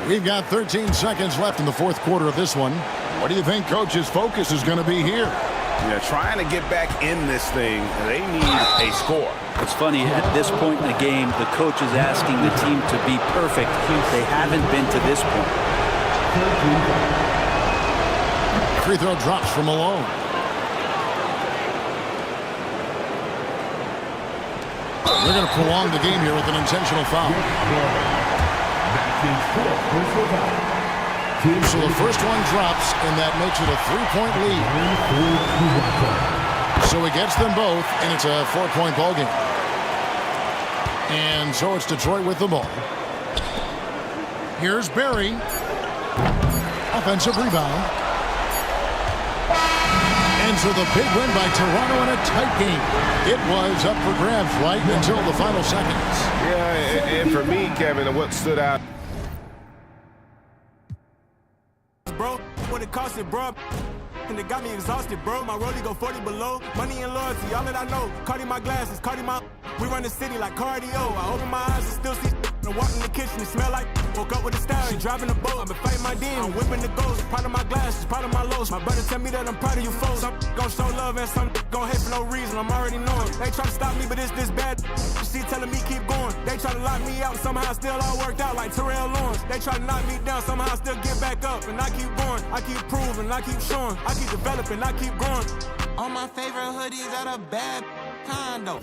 We've got 13 seconds left in the fourth quarter of this one. What do you think Coach's focus is going to be here? Yeah, trying to get back in this thing, they need a score. It's funny, at this point in the game, the coach is asking the team to be perfect. They haven't been to this point. Free throw drops from Malone. They're going to prolong the game here with an intentional foul. So the first one drops, and that makes it a 3-point lead. So he gets them both, and it's a 4-point ball game. And so it's Detroit with the ball. Here's Barry. Offensive rebound. And so the big win by Toronto in a tight game. It was up for grabs right until the final seconds. Yeah, and for me, Kevin, what stood out. Bro, what it cost it, bro. And it got me exhausted, bro. My rollie go 40 below. Money and loyalty, all that I know. Cardi my glasses, Cardi my... We run the city like cardio. I open my eyes and still see... I walk in the kitchen, it smell like... Woke up with a style, she driving the boat. I've been fighting my demons, I'm whipping the ghost. Proud of my glasses, proud of my lows. My brother tell me that I'm proud of you folks. Some gon' show love and some gon' hate for no reason. I'm already knowing. They try to stop me, but it's this bad. She telling me keep going. They try to lock me out, somehow still all worked out like Terrell Lawrence. They try to knock me down, somehow still get back up. And I keep going, I keep proving, I keep showing. I keep developing, I keep growing. All my favorite hoodies out of bad condo.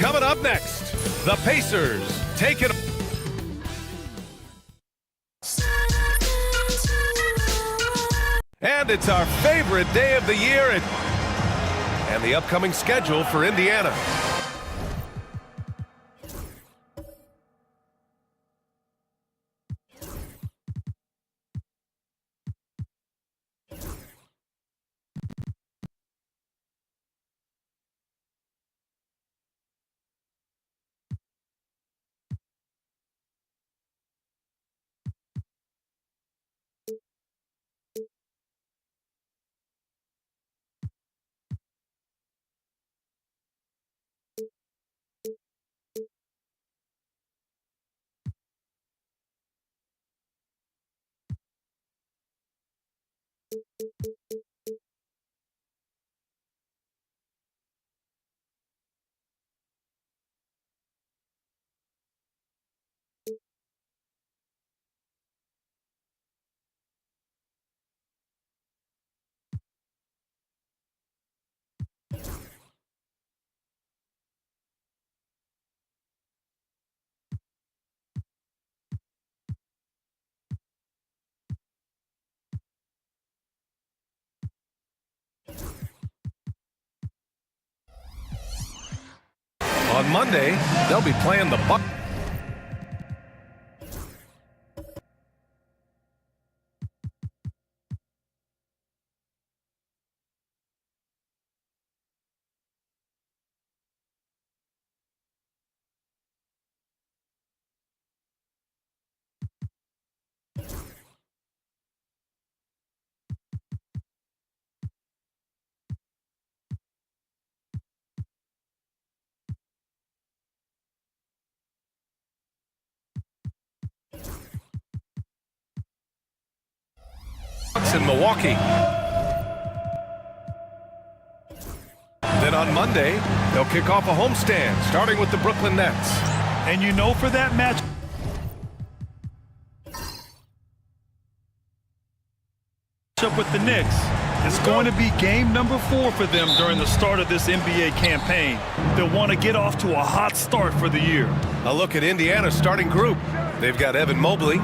Coming up next, the Pacers take it. And it's our favorite day of the year and the upcoming schedule for Indiana. On Monday, they'll be playing the Bucks. Knicks in Milwaukee. Then on Monday, they'll kick off a homestand, starting with the Brooklyn Nets. And you know for that match up with the Knicks, it's going to be game number 4 for them during the start of this NBA campaign. They'll want to get off to a hot start for the year. A look at Indiana's starting group. They've got Evan Mobley,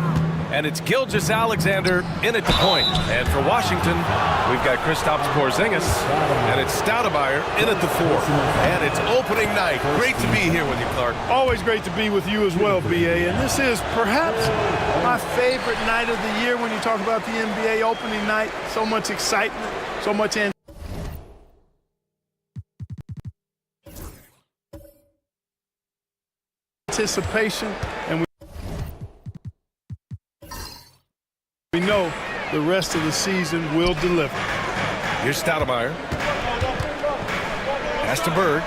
and it's Gilgeous-Alexander in at the point. And for Washington, we've got Kristaps Porzingis, and it's Stoudemire in at the 4. And it's opening night. Great to be here with you, Clark. Always great to be with you as well, BA. And this is perhaps my favorite night of the year when you talk about the NBA opening night. So much excitement, so much anticipation, and we know the rest of the season will deliver. Here's Stoudemire. Pass to Bird.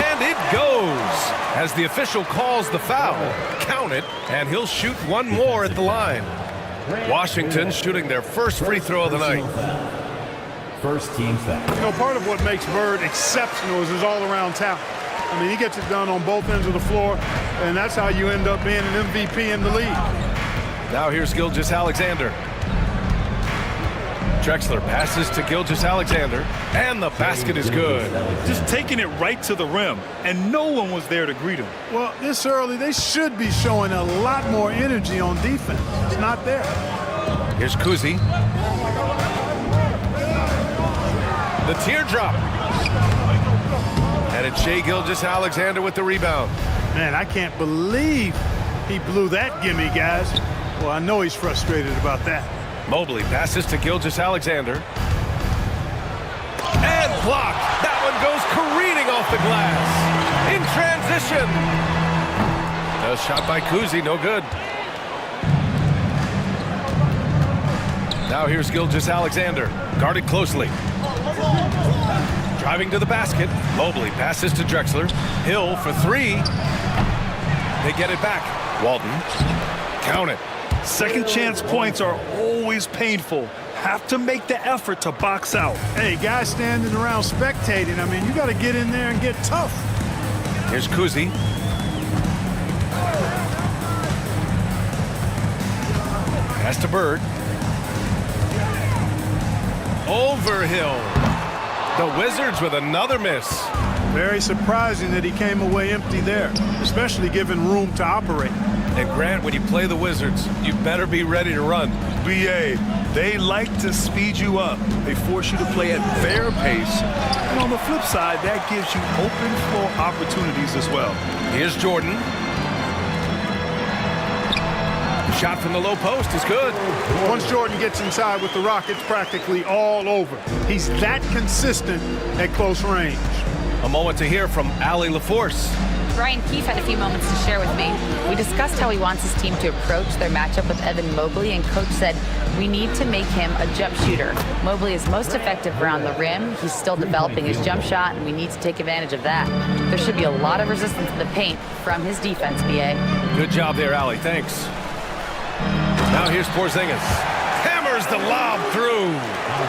And it goes as the official calls the foul. Count it, and he'll shoot one more at the line. Washington shooting their first free throw of the night. First team foul. You know, part of what makes Bird exceptional is his all-around talent. I mean, he gets it done on both ends of the floor, and that's how you end up being an MVP in the league. Now here's Gilgeous-Alexander. Drexler passes to Gilgeous-Alexander, and the basket is good. Just taking it right to the rim, and no one was there to greet him. Well, this early, they should be showing a lot more energy on defense. It's not there. Here's Kuzi. The teardrop. And it's Shai Gilgeous-Alexander with the rebound. Man, I can't believe he blew that gimme, guys. Well, I know he's frustrated about that. Mobley passes to Gilgeous-Alexander. And blocked. That one goes careening off the glass. In transition. A shot by Kuzi, no good. Now here's Gilgeous-Alexander, guarded closely. Driving to the basket. Mobley passes to Drexler. Hill for 3. They get it back. Walton. Count it. Second chance points are always painful. Have to make the effort to box out. Hey, guys standing around spectating, I mean, you got to get in there and get tough. Here's Kuzi. Pass to Bird. Over Hill. The Wizards with another miss. Very surprising that he came away empty there, especially given room to operate. And Grant, when you play the Wizards, you better be ready to run. BA, they like to speed you up. They force you to play at their pace. And on the flip side, that gives you open floor opportunities as well. Here's Jordan. The shot from the low post is good. Once Jordan gets inside with the Rock, it's practically all over. He's that consistent at close range. A moment to hear from Allie LaForce. Brian Keefe had a few moments to share with me. We discussed how he wants his team to approach their matchup with Evan Mobley, and Coach said, we need to make him a jump shooter. Mobley is most effective around the rim. He's still developing his jump shot, and we need to take advantage of that. There should be a lot of resistance in the paint from his defense, BA. Good job there, Allie. Thanks. Now here's Porzingis. Hammers the lob through.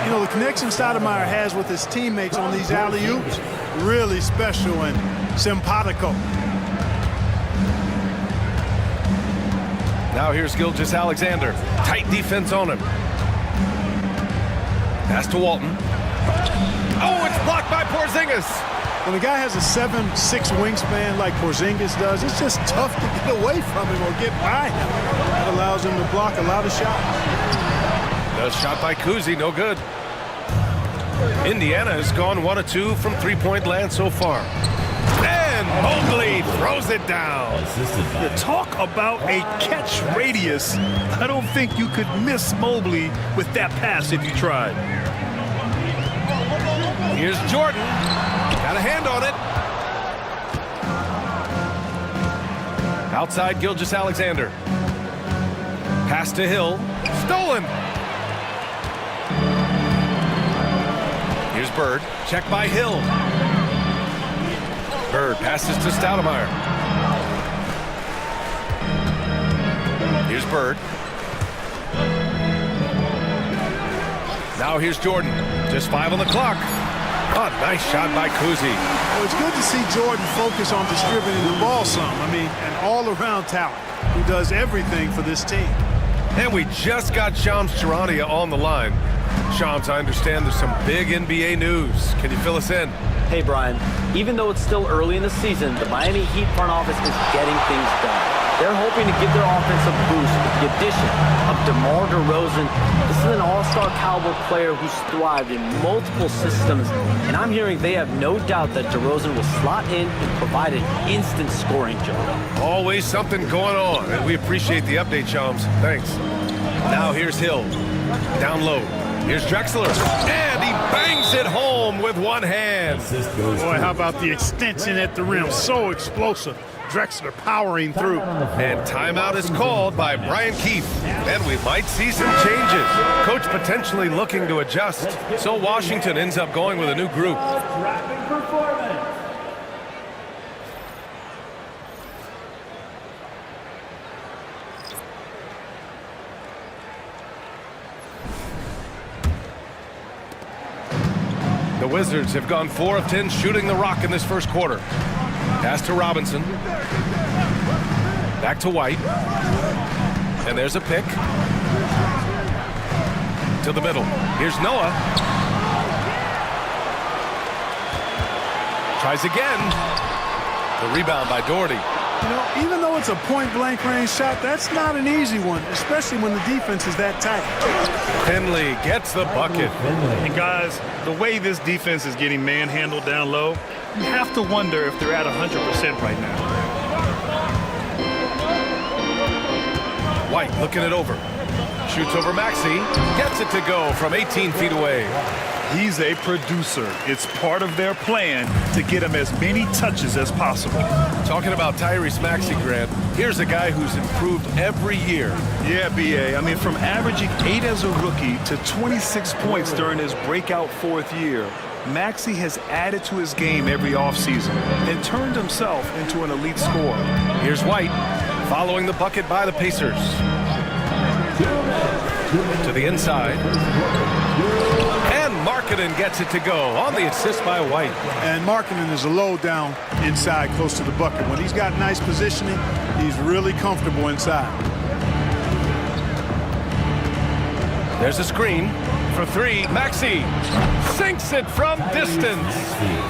You know, the connection Stoudemire has with his teammates on these alley-oops, really special and simpatico. Now here's Gilgeous-Alexander. Tight defense on him. Pass to Walton. Oh, it's blocked by Porzingis. When a guy has a 7'6" wingspan like Porzingis does, it's just tough to get away from him or get by him. That allows him to block a lot of shots. The shot by Kuzi, no good. Indiana has gone 1 of 2 from three-point land so far. And Mobley throws it down. You talk about a catch radius. I don't think you could miss Mobley with that pass if you tried. Here's Jordan. Got a hand on it. Outside Gilgeous-Alexander. Pass to Hill. Stolen. Here's Bird. Check by Hill. Bird passes to Stoudemire. Here's Bird. Now here's Jordan. Just 5 on the clock. Oh, nice shot by Kuzi. Well, it's good to see Jordan focus on distributing the ball some. I mean, an all-around talent who does everything for this team. And we just got Shams Charania on the line. Shams, I understand there's some big NBA news. Can you fill us in? Hey, Brian, even though it's still early in the season, the Miami Heat front office is getting things done. They're hoping to give their offense a boost with the addition of DeMar DeRozan. This is an all-star caliber player who's thrived in multiple systems, and I'm hearing they have no doubt that DeRozan will slot in and provide an instant scoring job. Always something going on, and we appreciate the update, Shams. Thanks. Now here's Hill. Down low. Here's Drexler, and he bangs it home with one hand. Boy, how about the extension at the rim? So explosive. Drexler powering through. And timeout is called by Brian Keefe. And we might see some changes. Coach potentially looking to adjust. So Washington ends up going with a new group. The Wizards have gone 4 of 10 shooting the rock in this first quarter. Pass to Robinson. Back to White. And there's a pick. To the middle. Here's Noah. Tries again. The rebound by Doherty. You know, even though it's a point-blank range shot, that's not an easy one, especially when the defense is that tight. Finley gets the bucket. And guys, the way this defense is getting manhandled down low, you have to wonder if they're at 100% right now. White looking it over. Shoots over Maxey. Gets it to go from 18 feet away. He's a producer. It's part of their plan to get him as many touches as possible. Talking about Tyrese Maxey, Grant, here's a guy who's improved every year. Yeah, B.A. I mean, from averaging 8 as a rookie to 26 points during his breakout 4th year, Maxey has added to his game every offseason and turned himself into an elite scorer. Here's White following the bucket by the Pacers. To the inside. And Markkanen gets it to go on the assist by White. And Markkanen is a low down inside close to the bucket. When he's got nice positioning, he's really comfortable inside. There's a screen for 3. Maxey sinks it from distance.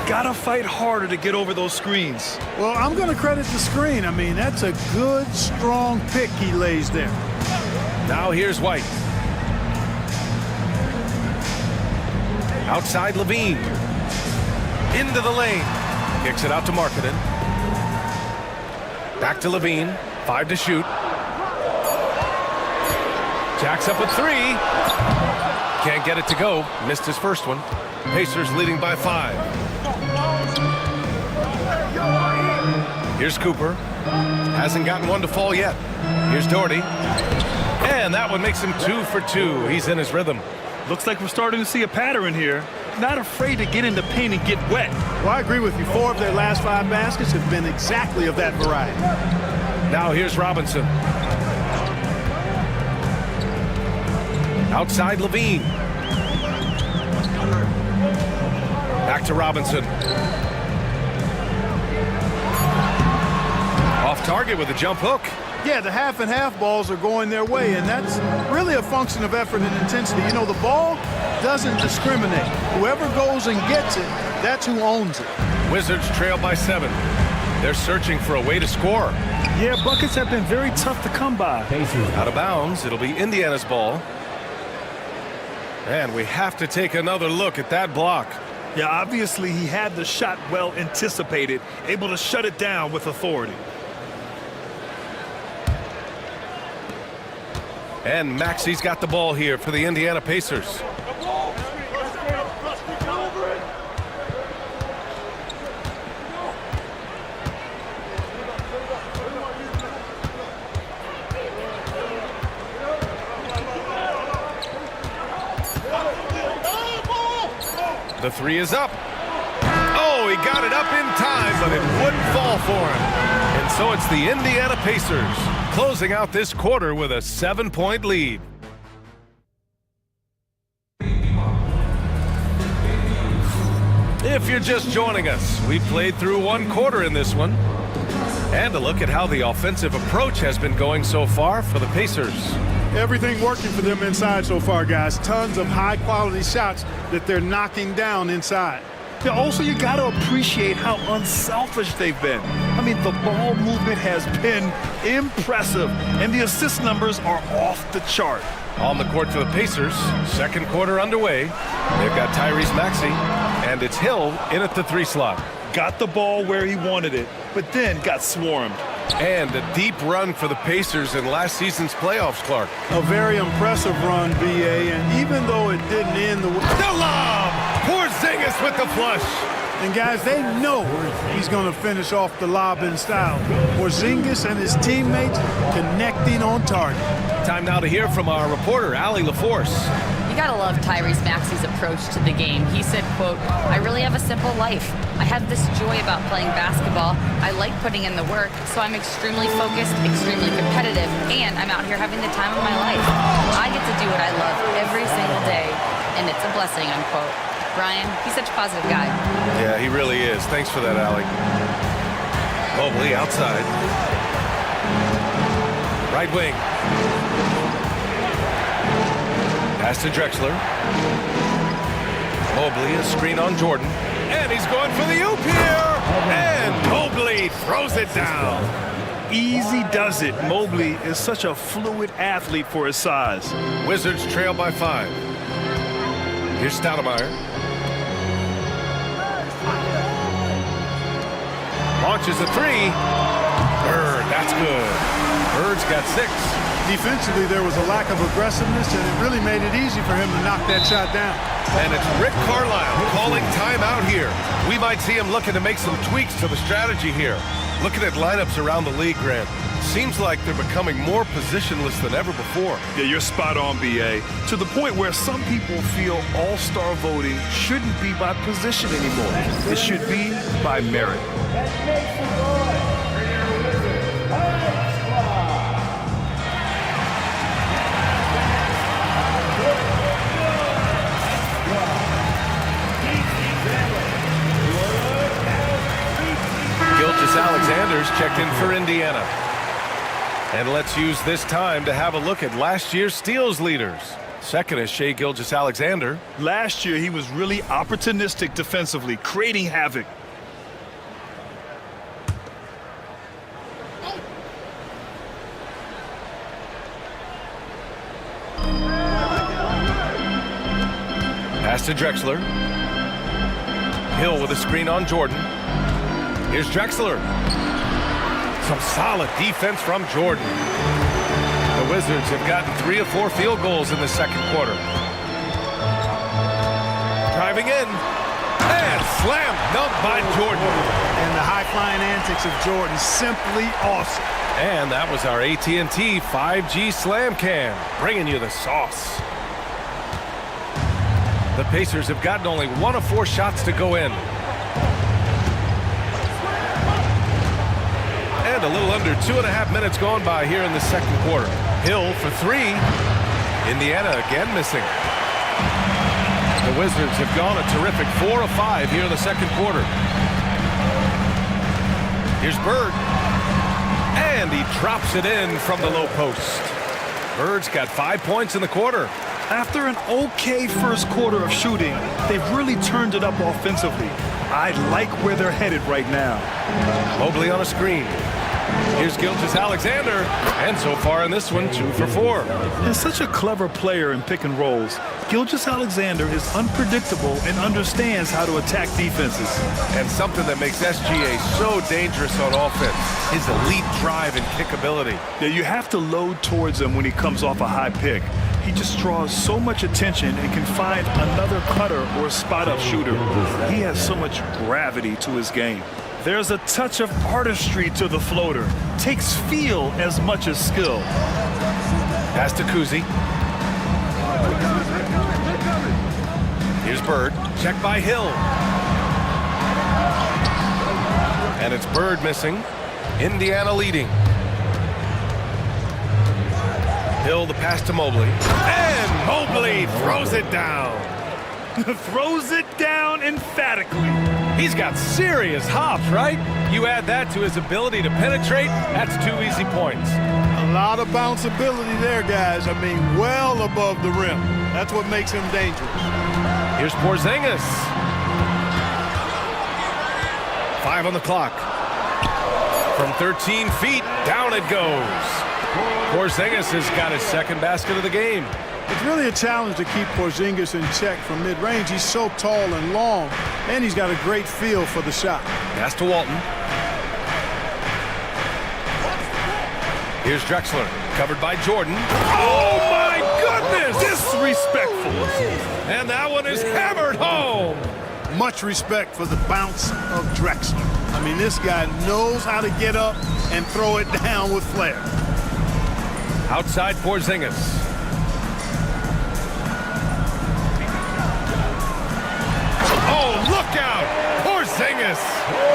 Gotta fight harder to get over those screens. Well, I'm going to credit the screen. I mean, that's a good, strong pick he lays there. Now here's White. Outside Levine. Into the lane. Kicks it out to Markkanen. Back to Levine. 5 to shoot. Jacks up a 3. Can't get it to go. Missed his first one. Pacers leading by 5. Here's Cooper. Hasn't gotten one to fall yet. Here's Doherty. And that one makes him 2 for 2. He's in his rhythm. Looks like we're starting to see a pattern here. Not afraid to get in the paint and get wet. Well, I agree with you. 4 of their last 5 baskets have been exactly of that variety. Now here's Robinson. Outside Levine. Back to Robinson. Off target with a jump hook. Yeah, the half and half balls are going their way, and that's really a function of effort and intensity. You know, the ball doesn't discriminate. Whoever goes and gets it, that's who owns it. Wizards trail by 7. They're searching for a way to score. Yeah, buckets have been very tough to come by. Out of bounds, it'll be Indiana's ball. And we have to take another look at that block. Yeah, obviously he had the shot well anticipated, able to shut it down with authority. And Maxey's got the ball here for the Indiana Pacers. The 3 is up. Oh, he got it up in time, but it wouldn't fall for him. And so it's the Indiana Pacers closing out this quarter with a 7-point lead. If you're just joining us, we played through one quarter in this one. And a look at how the offensive approach has been going so far for the Pacers. Everything working for them inside so far, guys. Tons of high-quality shots that they're knocking down inside. Yeah, also, you got to appreciate how unselfish they've been. I mean, the ball movement has been impressive, and the assist numbers are off the chart. On the court for the Pacers, second quarter underway. They've got Tyrese Maxey, and it's Hill in at the 3 slot. Got the ball where he wanted it, but then got swarmed. And a deep run for the Pacers in last season's playoffs, Clark. A very impressive run, B.A., and even though it didn't end the way... The lob! Porzingis with the flush. And, guys, they know he's going to finish off the lob in style. Porzingis and his teammates connecting on target. Time now to hear from our reporter, Allie LaForce. You gotta love Tyrese Maxey's approach to the game. He said, quote, "I really have a simple life. I have this joy about playing basketball. I like putting in the work, so I'm extremely focused, extremely competitive, and I'm out here having the time of my life. I get to do what I love every single day, and it's a blessing," unquote. Ryan, he's such a positive guy. Yeah, he really is. Thanks for that, Allie. Mobley outside. Right wing. Pass to Drexler. Mobley, a screen on Jordan. And he's going for the oop here. And Mobley throws it down. Easy does it. Mobley is such a fluid athlete for his size. Wizards trail by 5. Here's Stoudemire. Launches a 3. Bird, that's good. Bird's got 6. Defensively, there was a lack of aggressiveness, and it really made it easy for him to knock that shot down. And it's Rick Carlisle calling timeout here. We might see him looking to make some tweaks to the strategy here. Looking at lineups around the league, Grant, seems like they're becoming more positionless than ever before. Yeah, you're spot on, B.A. To the point where some people feel all-star voting shouldn't be by position anymore. It should be by merit. Gilgeous-Alexander's checked in for Indiana. And let's use this time to have a look at last year's steals leaders. Second is Shai Gilgeous-Alexander. Last year, he was really opportunistic defensively, creating havoc. Pass to Drexler. Hill with a screen on Jordan. Here's Drexler. Some solid defense from Jordan. The Wizards have gotten 3 of 4 field goals in the second quarter. Driving in. And slam dunk by Jordan. And the high-flying antics of Jordan, simply awesome. And that was our AT&T 5G Slam Cam, bringing you the sauce. The Pacers have gotten only 1 of 4 shots to go in. And a little under 2.5 minutes gone by here in the second quarter. Hill for 3. Indiana again missing. The Wizards have gone a terrific 4 of 5 here in the second quarter. Here's Bird. And he drops it in from the low post. Bird's got 5 points in the quarter. After an okay first quarter of shooting, they've really turned it up offensively. I like where they're headed right now. Mobley on a screen. Here's Gilgeous-Alexander, and so far in this one, 2 for 4. And such a clever player in pick and rolls. Gilgeous-Alexander is unpredictable and understands how to attack defenses. And something that makes SGA so dangerous on offense, his elite drive and kickability. Yeah, you have to load towards him when he comes off a high pick. He just draws so much attention and can find another cutter or a spot-up shooter. He has so much gravity to his game. There's a touch of artistry to the floater. Takes feel as much as skill. Pass to Kuzi. Here's Bird. Check by Hill. And it's Bird missing. Indiana leading. Hill the pass to Mobley. And Mobley throws it down. Throws it down emphatically. He's got serious hops, right? You add that to his ability to penetrate, that's 2 easy points. A lot of bounceability there, guys. I mean, well above the rim. That's what makes him dangerous. Here's Porzingis. 5 on the clock. From 13 feet, down it goes. Porzingis has got his second basket of the game. It's really a challenge to keep Porzingis in check from mid-range. He's so tall and long, and he's got a great feel for the shot. Pass to Walton. Here's Drexler, covered by Jordan. Oh, my goodness! Disrespectful. And that one is hammered home. Much respect for the bounce of Drexler. I mean, this guy knows how to get up and throw it down with flair. Outside Porzingis. Oh, look out! Porzingis!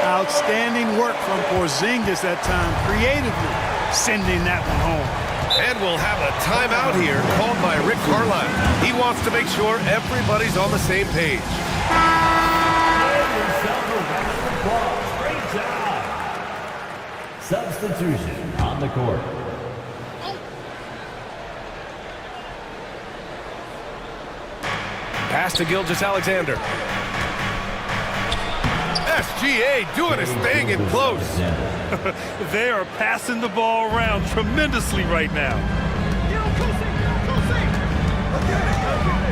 Outstanding work from Porzingis that time, creatively sending that one home. And we'll have a timeout here called by Rick Carlisle. He wants to make sure everybody's on the same page. Great job. Substitution on the court. Pass to Gilgeous-Alexander. SGA doing his thing in close. They are passing the ball around tremendously right now.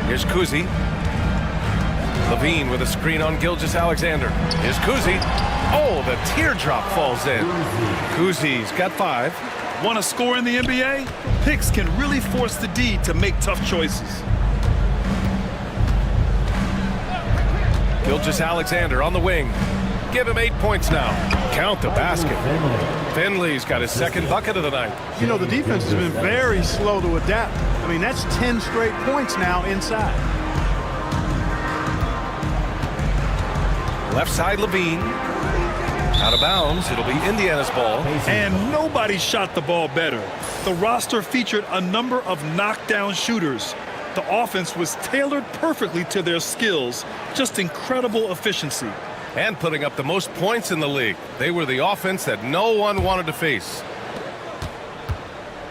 Here's Kuzi. Levine with a screen on Gilgeous-Alexander. Here's Kuzi. Oh, the teardrop falls in. Kuzi's got 5. Want to score in the NBA? Picks can really force the D to make tough choices. Gilgeous-Alexander on the wing. Give him 8 points now. Count the basket. Finley's got his second bucket of the night. You know, the defense has been very slow to adapt. I mean, that's 10 straight points now inside. Left side, Levine. Out of bounds. It'll be Indiana's ball. And nobody shot the ball better. The roster featured a number of knockdown shooters. The offense was tailored perfectly to their skills. Just incredible efficiency. And putting up the most points in the league. They were the offense that no one wanted to face.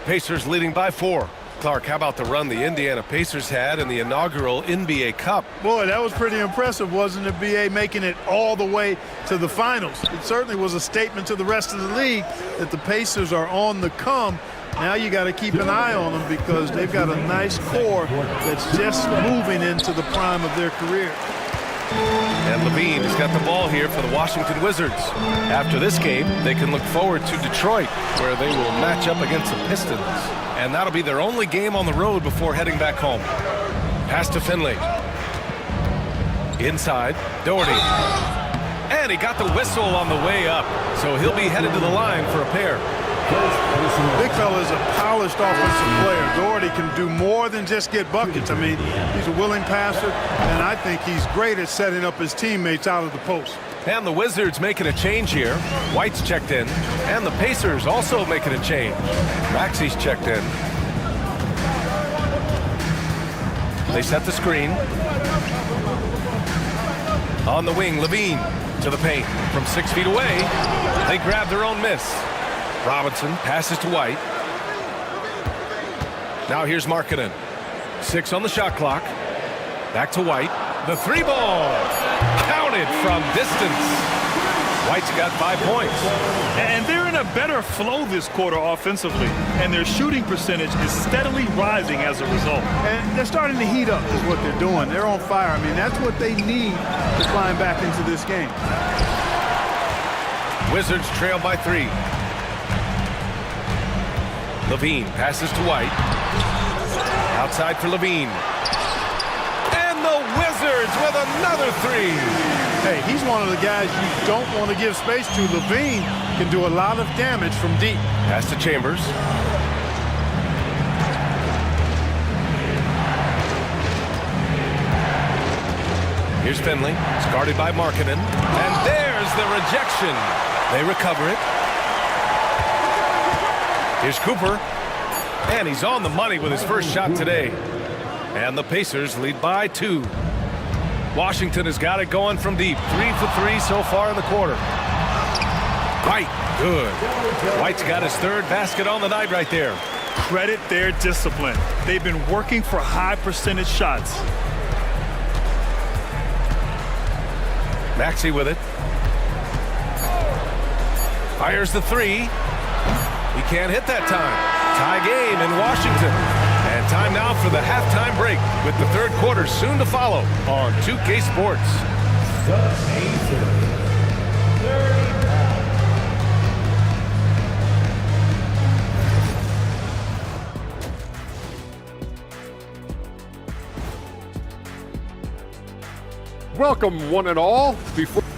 Pacers leading by 4. Clark, how about the run the Indiana Pacers had in the inaugural NBA Cup? Boy, that was pretty impressive, wasn't it, B.A., making it all the way to the finals. It certainly was a statement to the rest of the league that the Pacers are on the come. Now you got to keep an eye on them because they've got a nice core that's just moving into the prime of their career. And Levine has got the ball here for the Washington Wizards. After this game, they can look forward to Detroit, where they will match up against the Pistons. And that'll be their only game on the road before heading back home. Pass to Finley. Inside, Doherty. And he got the whistle on the way up, so he'll be headed to the line for a pair. Big fella is a polished offensive player. Doherty can do more than just get buckets. I mean, he's a willing passer, and I think he's great at setting up his teammates out of the post. And the Wizards making a change here. White's checked in, and the Pacers also making a change. Maxey's checked in. They set the screen. On the wing, Levine to the paint from 6 feet away. They grab their own miss. Robinson passes to White. Now here's Markkanen. 6 on the shot clock. Back to White. The 3 ball. Counted from distance. White's got 5 points. And they're in a better flow this quarter offensively. And their shooting percentage is steadily rising as a result. And they're starting to heat up is what they're doing. They're on fire. I mean, that's what they need to climb back into this game. Wizards trail by 3. Levine passes to White. Outside for Levine. And the Wizards with another 3. Hey, he's one of the guys you don't want to give space to. Levine can do a lot of damage from deep. Pass to Chambers. Here's Finley. It's guarded by Markkanen. And there's the rejection. They recover it. Here's Cooper, and he's on the money with his first shot today. And the Pacers lead by 2. Washington has got it going from deep. 3 for 3 so far in the quarter. White, good. White's got his third basket on the night right there. Credit their discipline. They've been working for high percentage shots. Maxey with it. Fires the three. He can't hit that time. Tie game in Washington. And time now for the halftime break with the third quarter soon to follow on 2K Sports. Welcome, one and all.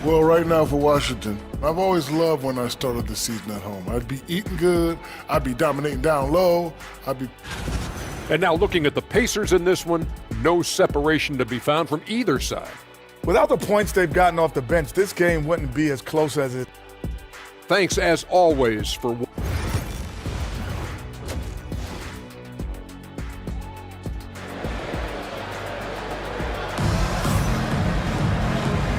Well, right now for Washington, I've always loved when I started the season at home. I'd be eating good, I'd be dominating down low, And now looking at the Pacers in this one, no separation to be found from either side. Without the points they've gotten off the bench, this game wouldn't be as close as it. Thanks as always for.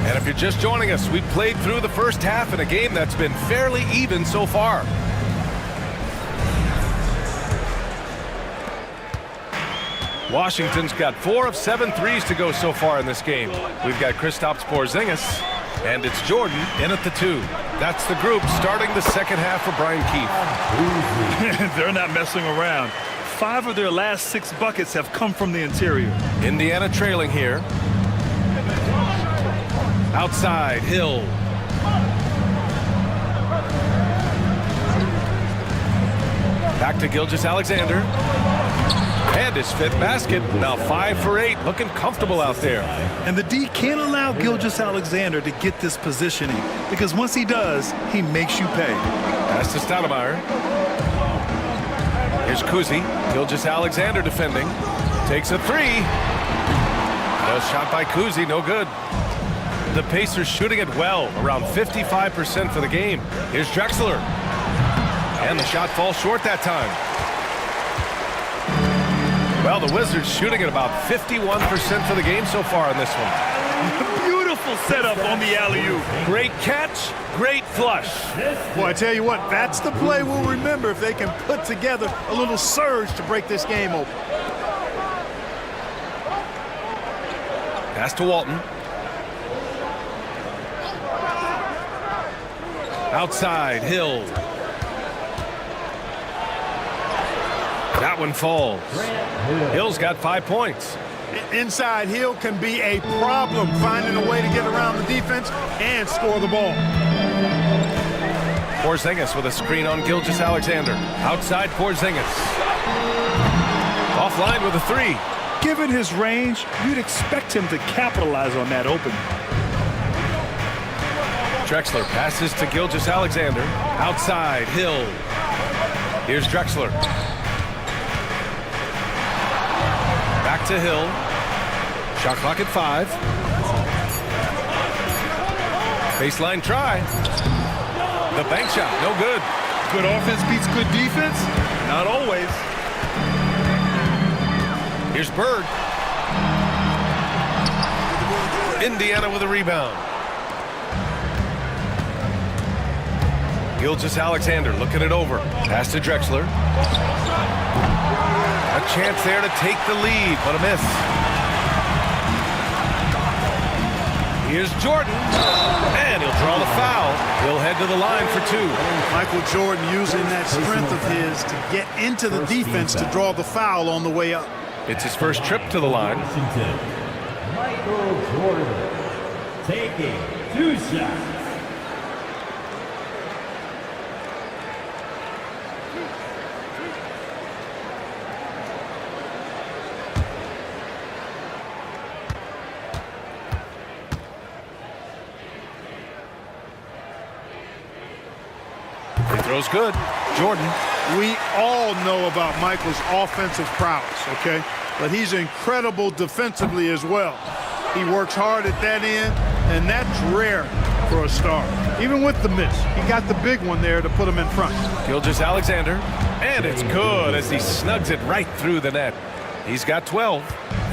And if you're just joining us, we've played through the first half in a game that's been fairly even so far. Washington's got 4 of 7 threes to go so far in this game. We've got Kristaps Porzingis, and it's Jordan in at the 2. That's the group starting the second half for Brian Keefe. They're not messing around. 5 of their last 6 buckets have come from the interior. Indiana trailing here. Outside, Hill. Back to Gilgeous-Alexander. And his 5th basket. Now 5 for 8. Looking comfortable out there. And the D can't allow Gilgeous-Alexander to get this positioning, because once he does, he makes you pay. Pass to Stoudemire. Here's Kuzi. Gilgeous-Alexander defending. Takes a 3. No shot by Kuzi. No good. The Pacers shooting it well, around 55% for the game. Here's Drexler. And the shot falls short that time. Well, the Wizards shooting at about 51% for the game so far in this one. Beautiful setup on the alley-oop. Great catch, great flush. Boy, I tell you what, that's the play we'll remember if they can put together a little surge to break this game open. Pass to Walton. Outside, Hill. That one falls. Hill's got 5 points. Inside, Hill can be a problem finding a way to get around the defense and score the ball. Porzingis with a screen on Gilgeous-Alexander. Outside, Porzingis. Offline with a 3. Given his range, you'd expect him to capitalize on that open. Drexler passes to Gilgeous-Alexander. Outside, Hill. Here's Drexler. Back to Hill. Shot clock at 5. Baseline try. The bank shot, no good. Good offense beats good defense? Not always. Here's Bird. Indiana with a rebound. Gilgeous-Alexander looking it over. Pass to Drexler. A chance there to take the lead, but a miss. Here's Jordan. And he'll draw the foul. He'll head to the line for 2. Michael Jordan using that strength of his to get into the defense to draw the foul on the way up. It's his first trip to the line. Michael Jordan taking 2 shots. Throws good. Jordan. We all know about Michael's offensive prowess, okay? But he's incredible defensively as well. He works hard at that end, and that's rare for a star. Even with the miss, he got the big one there to put him in front. Gilgeous-Alexander. And it's good as he snugs it right through the net. He's got 12.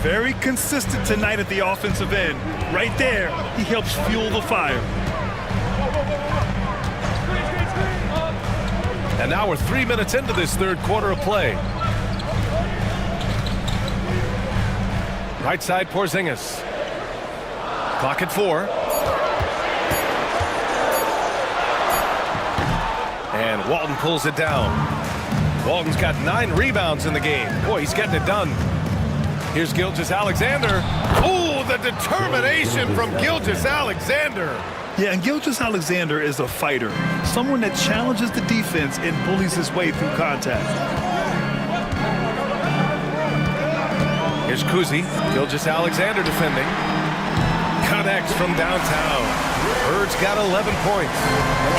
Very consistent tonight at the offensive end. Right there, he helps fuel the fire. And now we're 3 minutes into this third quarter of play. Right side, Porzingis. Clock at 4. And Walton pulls it down. Walton's got 9 rebounds in the game. Boy, he's getting it done. Here's Gilgeous-Alexander. Oh, the determination from Gilgeous-Alexander. Yeah, and Gilgeous-Alexander is a fighter. Someone that challenges the defense and bullies his way through contact. Here's Kuzi. Gilgeous-Alexander defending. Connects from downtown. Bird's got 11 points.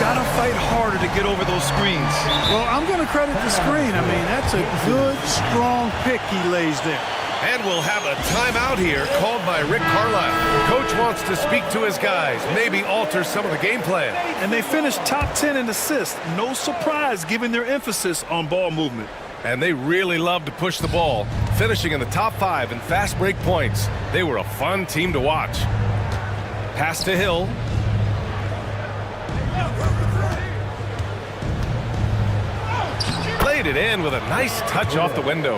Gotta fight harder to get over those screens. Well, I'm going to credit the screen. I mean, that's a good, strong pick he lays there. And we'll have a timeout here called by Rick Carlisle. Coach wants to speak to his guys, maybe alter some of the game plan. And they finished top 10 in assists. No surprise given their emphasis on ball movement. And they really love to push the ball, finishing in the top 5 in fast break points. They were a fun team to watch. Pass to Hill. Laid it in with a nice touch off the window.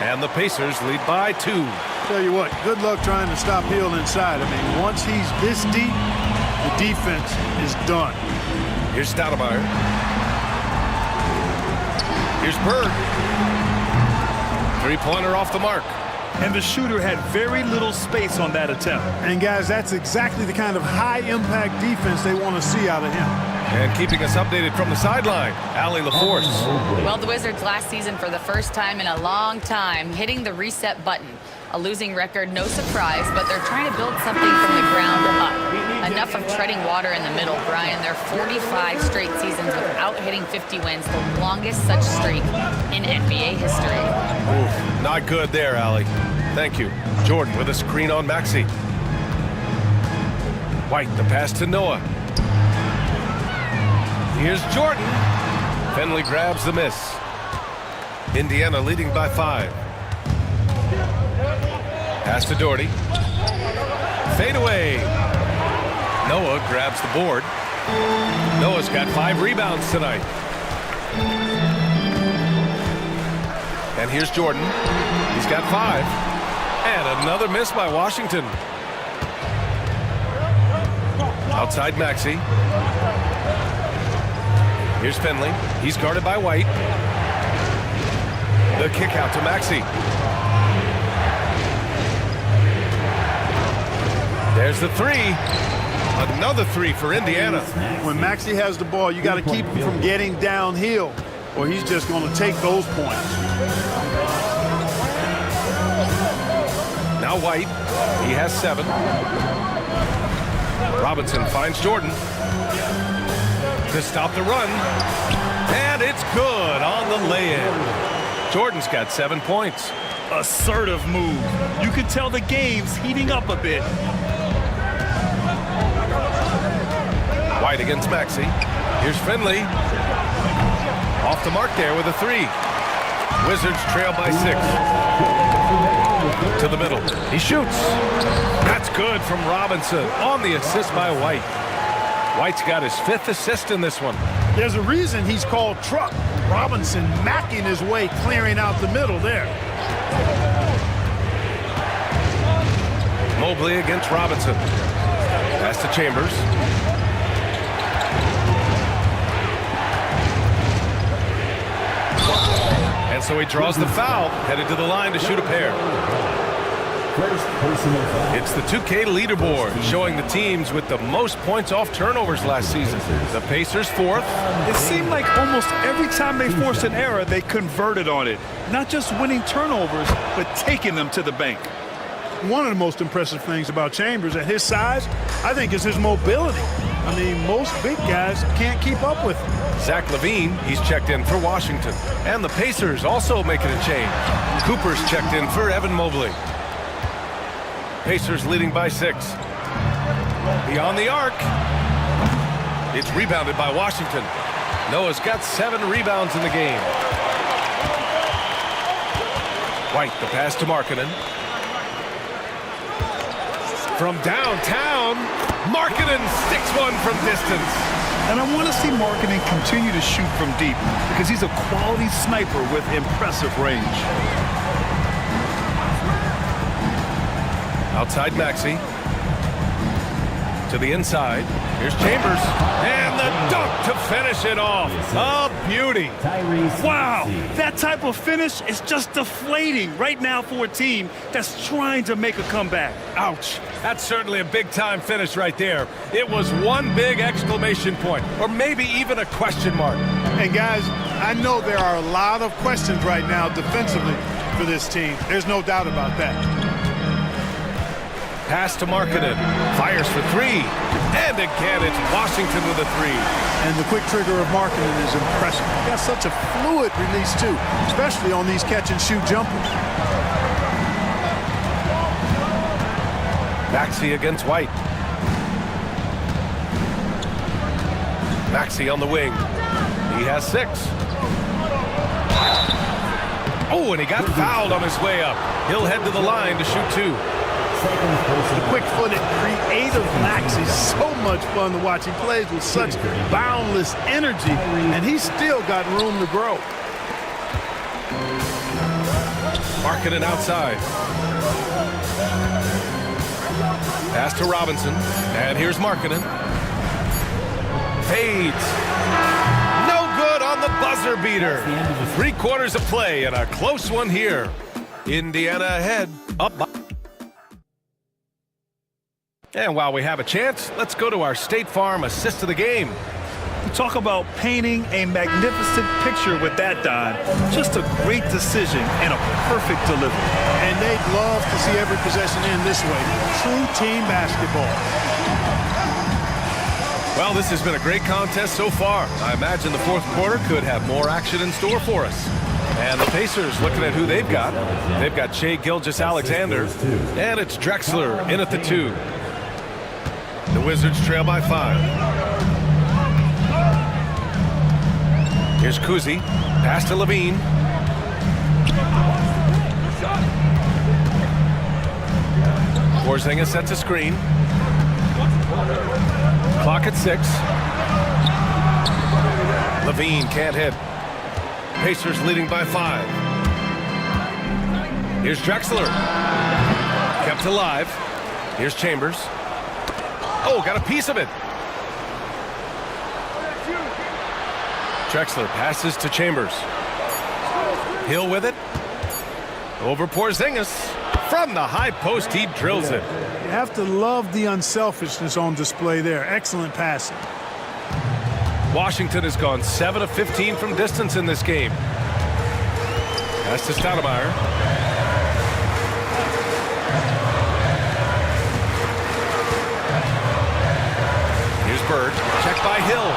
And the Pacers lead by 2. Tell you what, good luck trying to stop Hill inside. I mean, once he's this deep, the defense is done. Here's Stoudemire. Here's Bird. 3-pointer off the mark. And the shooter had very little space on that attempt. And guys, that's exactly the kind of high-impact defense they want to see out of him. And keeping us updated from the sideline, Allie LaForce. Well, the Wizards last season, for the first time in a long time, hitting the reset button. A losing record, no surprise, but they're trying to build something from the ground up. Enough of treading water in the middle, Brian. They're 45 straight seasons without hitting 50 wins, the longest such streak in NBA history. Oof, not good there, Allie. Thank you. Jordan with a screen on Maxey. White, the pass to Noah. Here's Jordan. Finley grabs the miss. Indiana leading by 5. Pass to Doherty. Fade away. Noah grabs the board. Noah's got 5 rebounds tonight. And here's Jordan. He's got 5. And another miss by Washington. Outside Maxey. Here's Finley. He's guarded by White. The kick out to Maxey. There's the 3. Another 3 for Indiana. When Maxey has the ball, you got to keep him from getting downhill, or he's just going to take those points. Now White. He has 7. Robinson finds Jordan to stop the run. And it's good on the lay-in. Jordan's got 7 points. Assertive move. You can tell the game's heating up a bit. White against Maxey. Here's Finley. Off the mark there with a 3. Wizards trail by 6. To the middle. He shoots. That's good from Robinson on the assist by White. White's got his 5th assist in this one. There's a reason he's called Truck. Robinson macking his way, clearing out the middle there. Mobley against Robinson. Pass to Chambers. And so he draws the foul, headed to the line to shoot a pair. It's the 2K leaderboard showing the teams with the most points off turnovers last season. The Pacers 4th. It seemed like almost every time they forced an error, they converted on it. Not just winning turnovers, but taking them to the bank. One of the most impressive things about Chambers at his size, I think, is his mobility. I mean, most big guys can't keep up with him. Zach LaVine, he's checked in for Washington. And the Pacers also making a change. Cooper's checked in for Evan Mobley. Pacers leading by 6. Beyond the arc. It's rebounded by Washington. Noah's got 7 rebounds in the game. White, the pass to Markkanen. From downtown, Markkanen sticks one from distance. And I want to see Markkanen continue to shoot from deep because he's a quality sniper with impressive range. Outside Maxey. To the inside. Here's Chambers. And the dunk to finish it off. A beauty. Wow, that type of finish is just deflating right now for a team that's trying to make a comeback. Ouch. That's certainly a big-time finish right there. It was one big exclamation point, or maybe even a question mark. And guys, I know there are a lot of questions right now defensively for this team. There's no doubt about that. Pass to Markkanen. Fires for three. And again, it's Washington with a three. And the quick trigger of Markkanen is impressive. He got such a fluid release, too, especially on these catch-and-shoot jumpers. Maxey against White. Maxey on the wing. He has 6. Oh, and he got fouled on his way up. He'll head to the line to shoot 2. The quick-footed, creative Max is so much fun to watch. He plays with such boundless energy, and he's still got room to grow. Markkanen outside. Pass to Robinson, and here's Markkanen. Fades. No good on the buzzer beater. 3 quarters of play and a close one here. Indiana ahead, up by. And while we have a chance, let's go to our State Farm assist of the game. Talk about painting a magnificent picture with that, Don. Just a great decision and a perfect delivery. And they'd love to see every possession end this way. True team basketball. Well, this has been a great contest so far. I imagine the fourth quarter could have more action in store for us. And the Pacers, looking at who they've got Shai Gilgeous-Alexander, and it's Drexler in at the 2. The Wizards trail by 5. Here's Kuzi. Pass to Levine. Porzingis sets a screen. Clock at 6. Levine can't hit. Pacers leading by 5. Here's Drexler. Kept alive. Here's Chambers. Oh, got a piece of it. Drexler passes to Chambers. Hill with it. Over Porzingis. From the high post, he drills it. You have to love the unselfishness on display there. Excellent passing. Washington has gone 7 of 15 from distance in this game. Pass to Stoudemire. Here's Bird. Checked by Hill.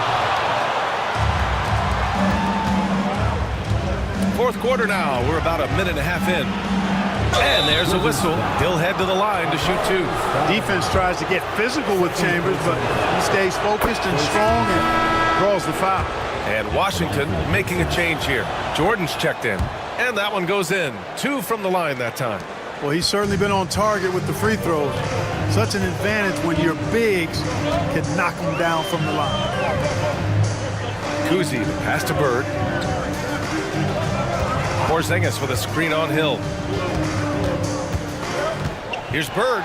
Fourth quarter now. We're about a minute and a half in. And there's a whistle. He'll head to the line to shoot 2. Defense tries to get physical with Chambers, but he stays focused and strong and draws the foul. And Washington making a change here. Jordan's checked in, and that one goes in. 2 from the line that time. Well, he's certainly been on target with the free throws. Such an advantage when your bigs can knock them down from the line. Kuzi, the pass to Bird. Porzingis with a screen on Hill. Here's Bird.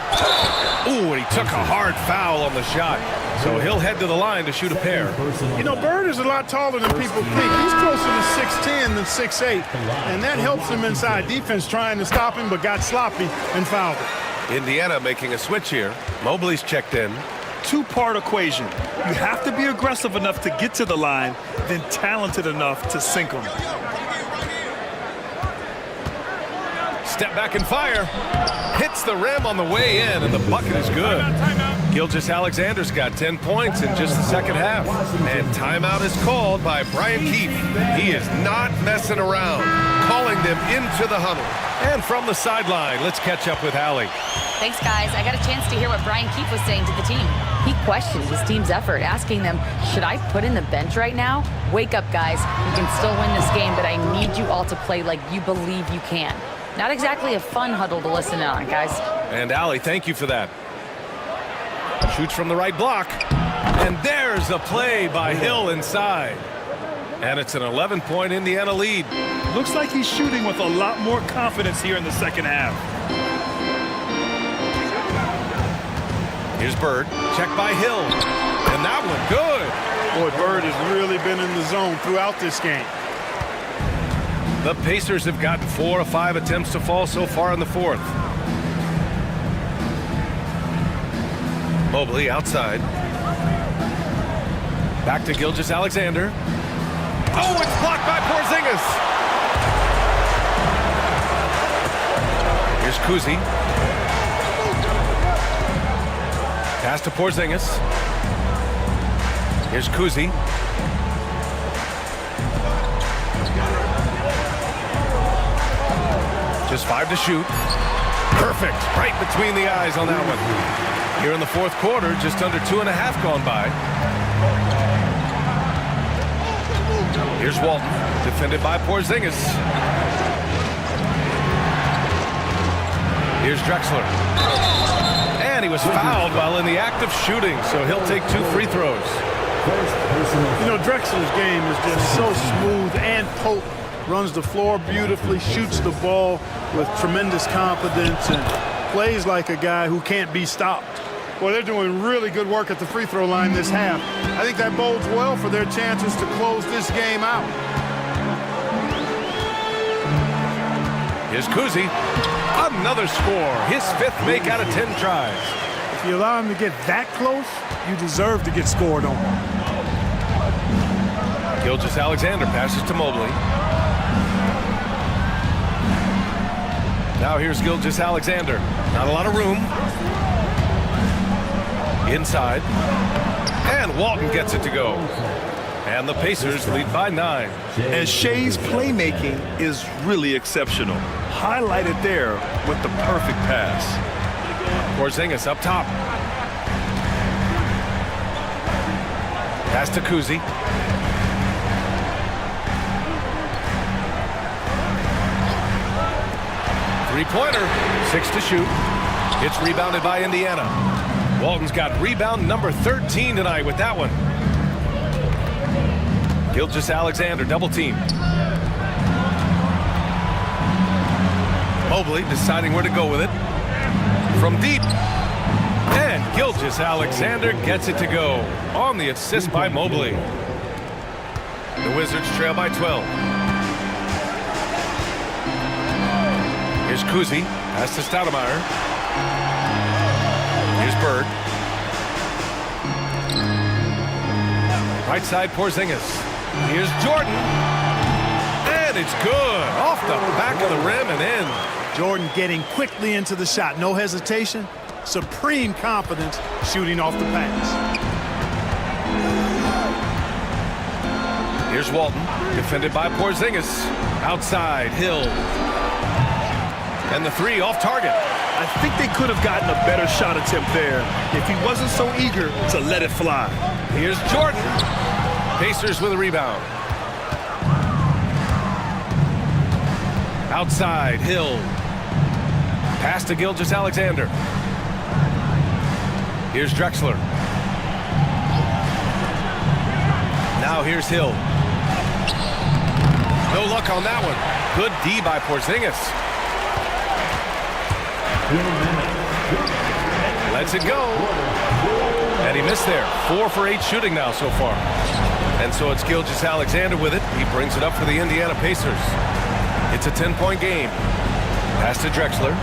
Ooh, and he took a hard foul on the shot. So he'll head to the line to shoot a pair. You know, Bird is a lot taller than people think. He's closer to 6'10 than 6'8, and that helps him inside. Defense trying to stop him, but got sloppy and fouled him. Indiana making a switch here. Mobley's checked in. 2-part equation. You have to be aggressive enough to get to the line, then talented enough to sink them. Step back and fire. Hits the rim on the way in, and the bucket is good. Gilgeous-Alexander's got 10 points in just the second half. And timeout is called by Brian Keefe. He is not messing around, calling them into the huddle. And from the sideline, let's catch up with Allie. Thanks, guys. I got a chance to hear what Brian Keefe was saying to the team. He questioned his team's effort, asking them, should I put in the bench right now? Wake up, guys. You can still win this game, but I need you all to play like you believe you can. Not exactly a fun huddle to listen on, guys. And Allie, thank you for that. Shoots from the right block. And there's a play by Hill inside. And it's an 11-point Indiana lead. Looks like he's shooting with a lot more confidence here in the second half. Here's Bird. Check by Hill. And that one good. Boy, Bird has really been in the zone throughout this game. The Pacers have gotten 4 of 5 attempts to fall so far in the fourth. Mobley outside. Back to Gilgeous-Alexander. Oh, it's blocked by Porzingis. Here's Kuzi. Pass to Porzingis. Here's Kuzi. Just 5 to shoot. Perfect. Right between the eyes on that one. Here in the fourth quarter, just under 2.5 gone by. Here's Walton, defended by Porzingis. Here's Drexler. And he was fouled while in the act of shooting, so he'll take 2 free throws. You know, Drexler's game is just so smooth and potent. Runs the floor beautifully, shoots the ball with tremendous confidence, and plays like a guy who can't be stopped. Well, they're doing really good work at the free throw line this half. I think that bodes well for their chances to close this game out. Here's Kuzi. Another score. His 5th make out of 10 tries. If you allow him to get that close, you deserve to get scored on. Gilgeous-Alexander passes to Mobley. Now here's Gilgeous-Alexander. Not a lot of room. Inside. And Walton gets it to go. And the Pacers lead by 9. And Shea's playmaking is really exceptional. Highlighted there with the perfect pass. Porzingis up top. Pass to Kuzi. Three-pointer. 6 to shoot. It's rebounded by Indiana. Walton's got rebound number 13 tonight with that one. Gilgeous-Alexander double team. Mobley deciding where to go with it. From deep. And Gilgeous-Alexander gets it to go on the assist by Mobley. The Wizards trail by 12. Here's Kuzi. Pass to Stoudemire. Here's Bird. Right side, Porzingis. Here's Jordan. And it's good. Off the back of the rim and in. Jordan getting quickly into the shot. No hesitation. Supreme confidence shooting off the pass. Here's Walton. Defended by Porzingis. Outside, Hill. And the 3 off target. I think they could have gotten a better shot attempt there if he wasn't so eager to let it fly. Here's Jordan. Pacers with a rebound. Outside, Hill. Pass to Gilgeous-Alexander. Here's Drexler. Now here's Hill. No luck on that one. Good D by Porzingis. Lets it go. And he missed there. 4 for 8 shooting now so far. And so it's Gilgeous-Alexander with it. He brings it up for the Indiana Pacers. It's a 10-point game. Pass to Drexler.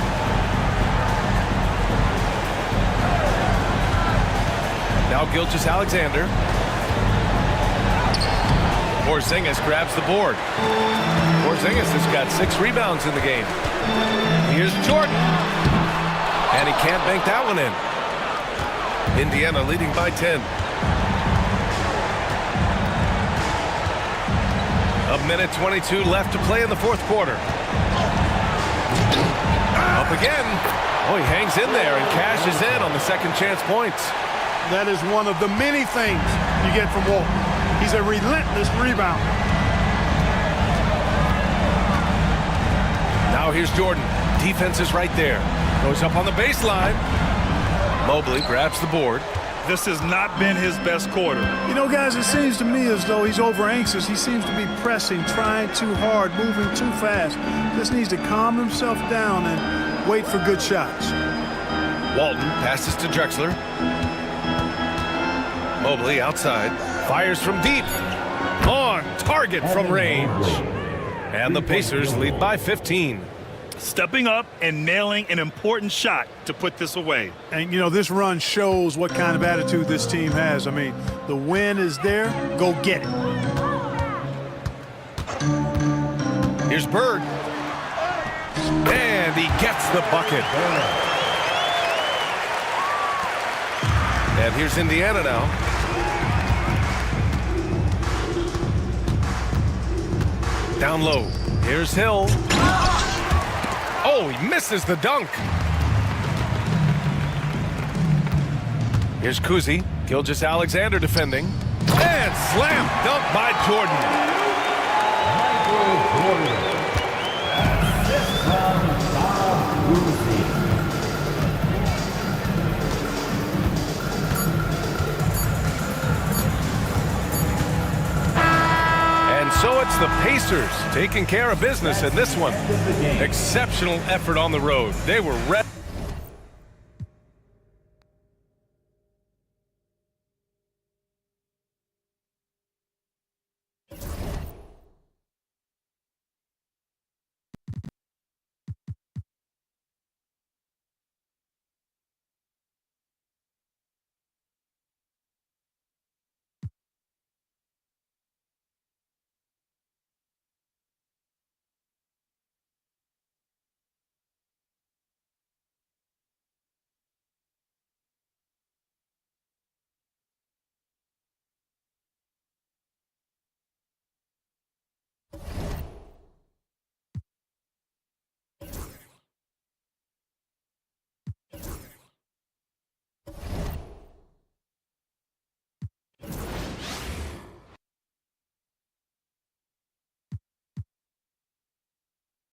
Now Gilgeous-Alexander. Porzingis grabs the board. Porzingis has got 6 rebounds in the game. Here's Jordan. And he can't bank that one in. Indiana leading by 10. A minute 22 left to play in the fourth quarter. Up again. Oh, he hangs in there and cashes in on the second chance points. That is one of the many things you get from Walton. He's a relentless rebounder. Now here's Jordan. Defense is right there. Goes up on the baseline. Mobley grabs the board. This has not been his best quarter. You know, guys, it seems to me as though he's over anxious. He seems to be pressing, trying too hard, moving too fast. Just needs to calm himself down and wait for good shots. Walton passes to Drexler. Mobley outside. Fires from deep. On target from range. And the Pacers lead by 15. Stepping up and nailing an important shot to put this away. And, you know, this run shows what kind of attitude this team has. I mean, the win is there. Go get it. Here's Bird. And he gets the bucket. And here's Indiana now. Down low. Here's Hill. Oh, he misses the dunk. Here's Kuzi. Gilgeous-Alexander defending. And slam dunk by Jordan. And so it's the Pacers taking care of business in this one. Exceptional effort on the road. They were ready.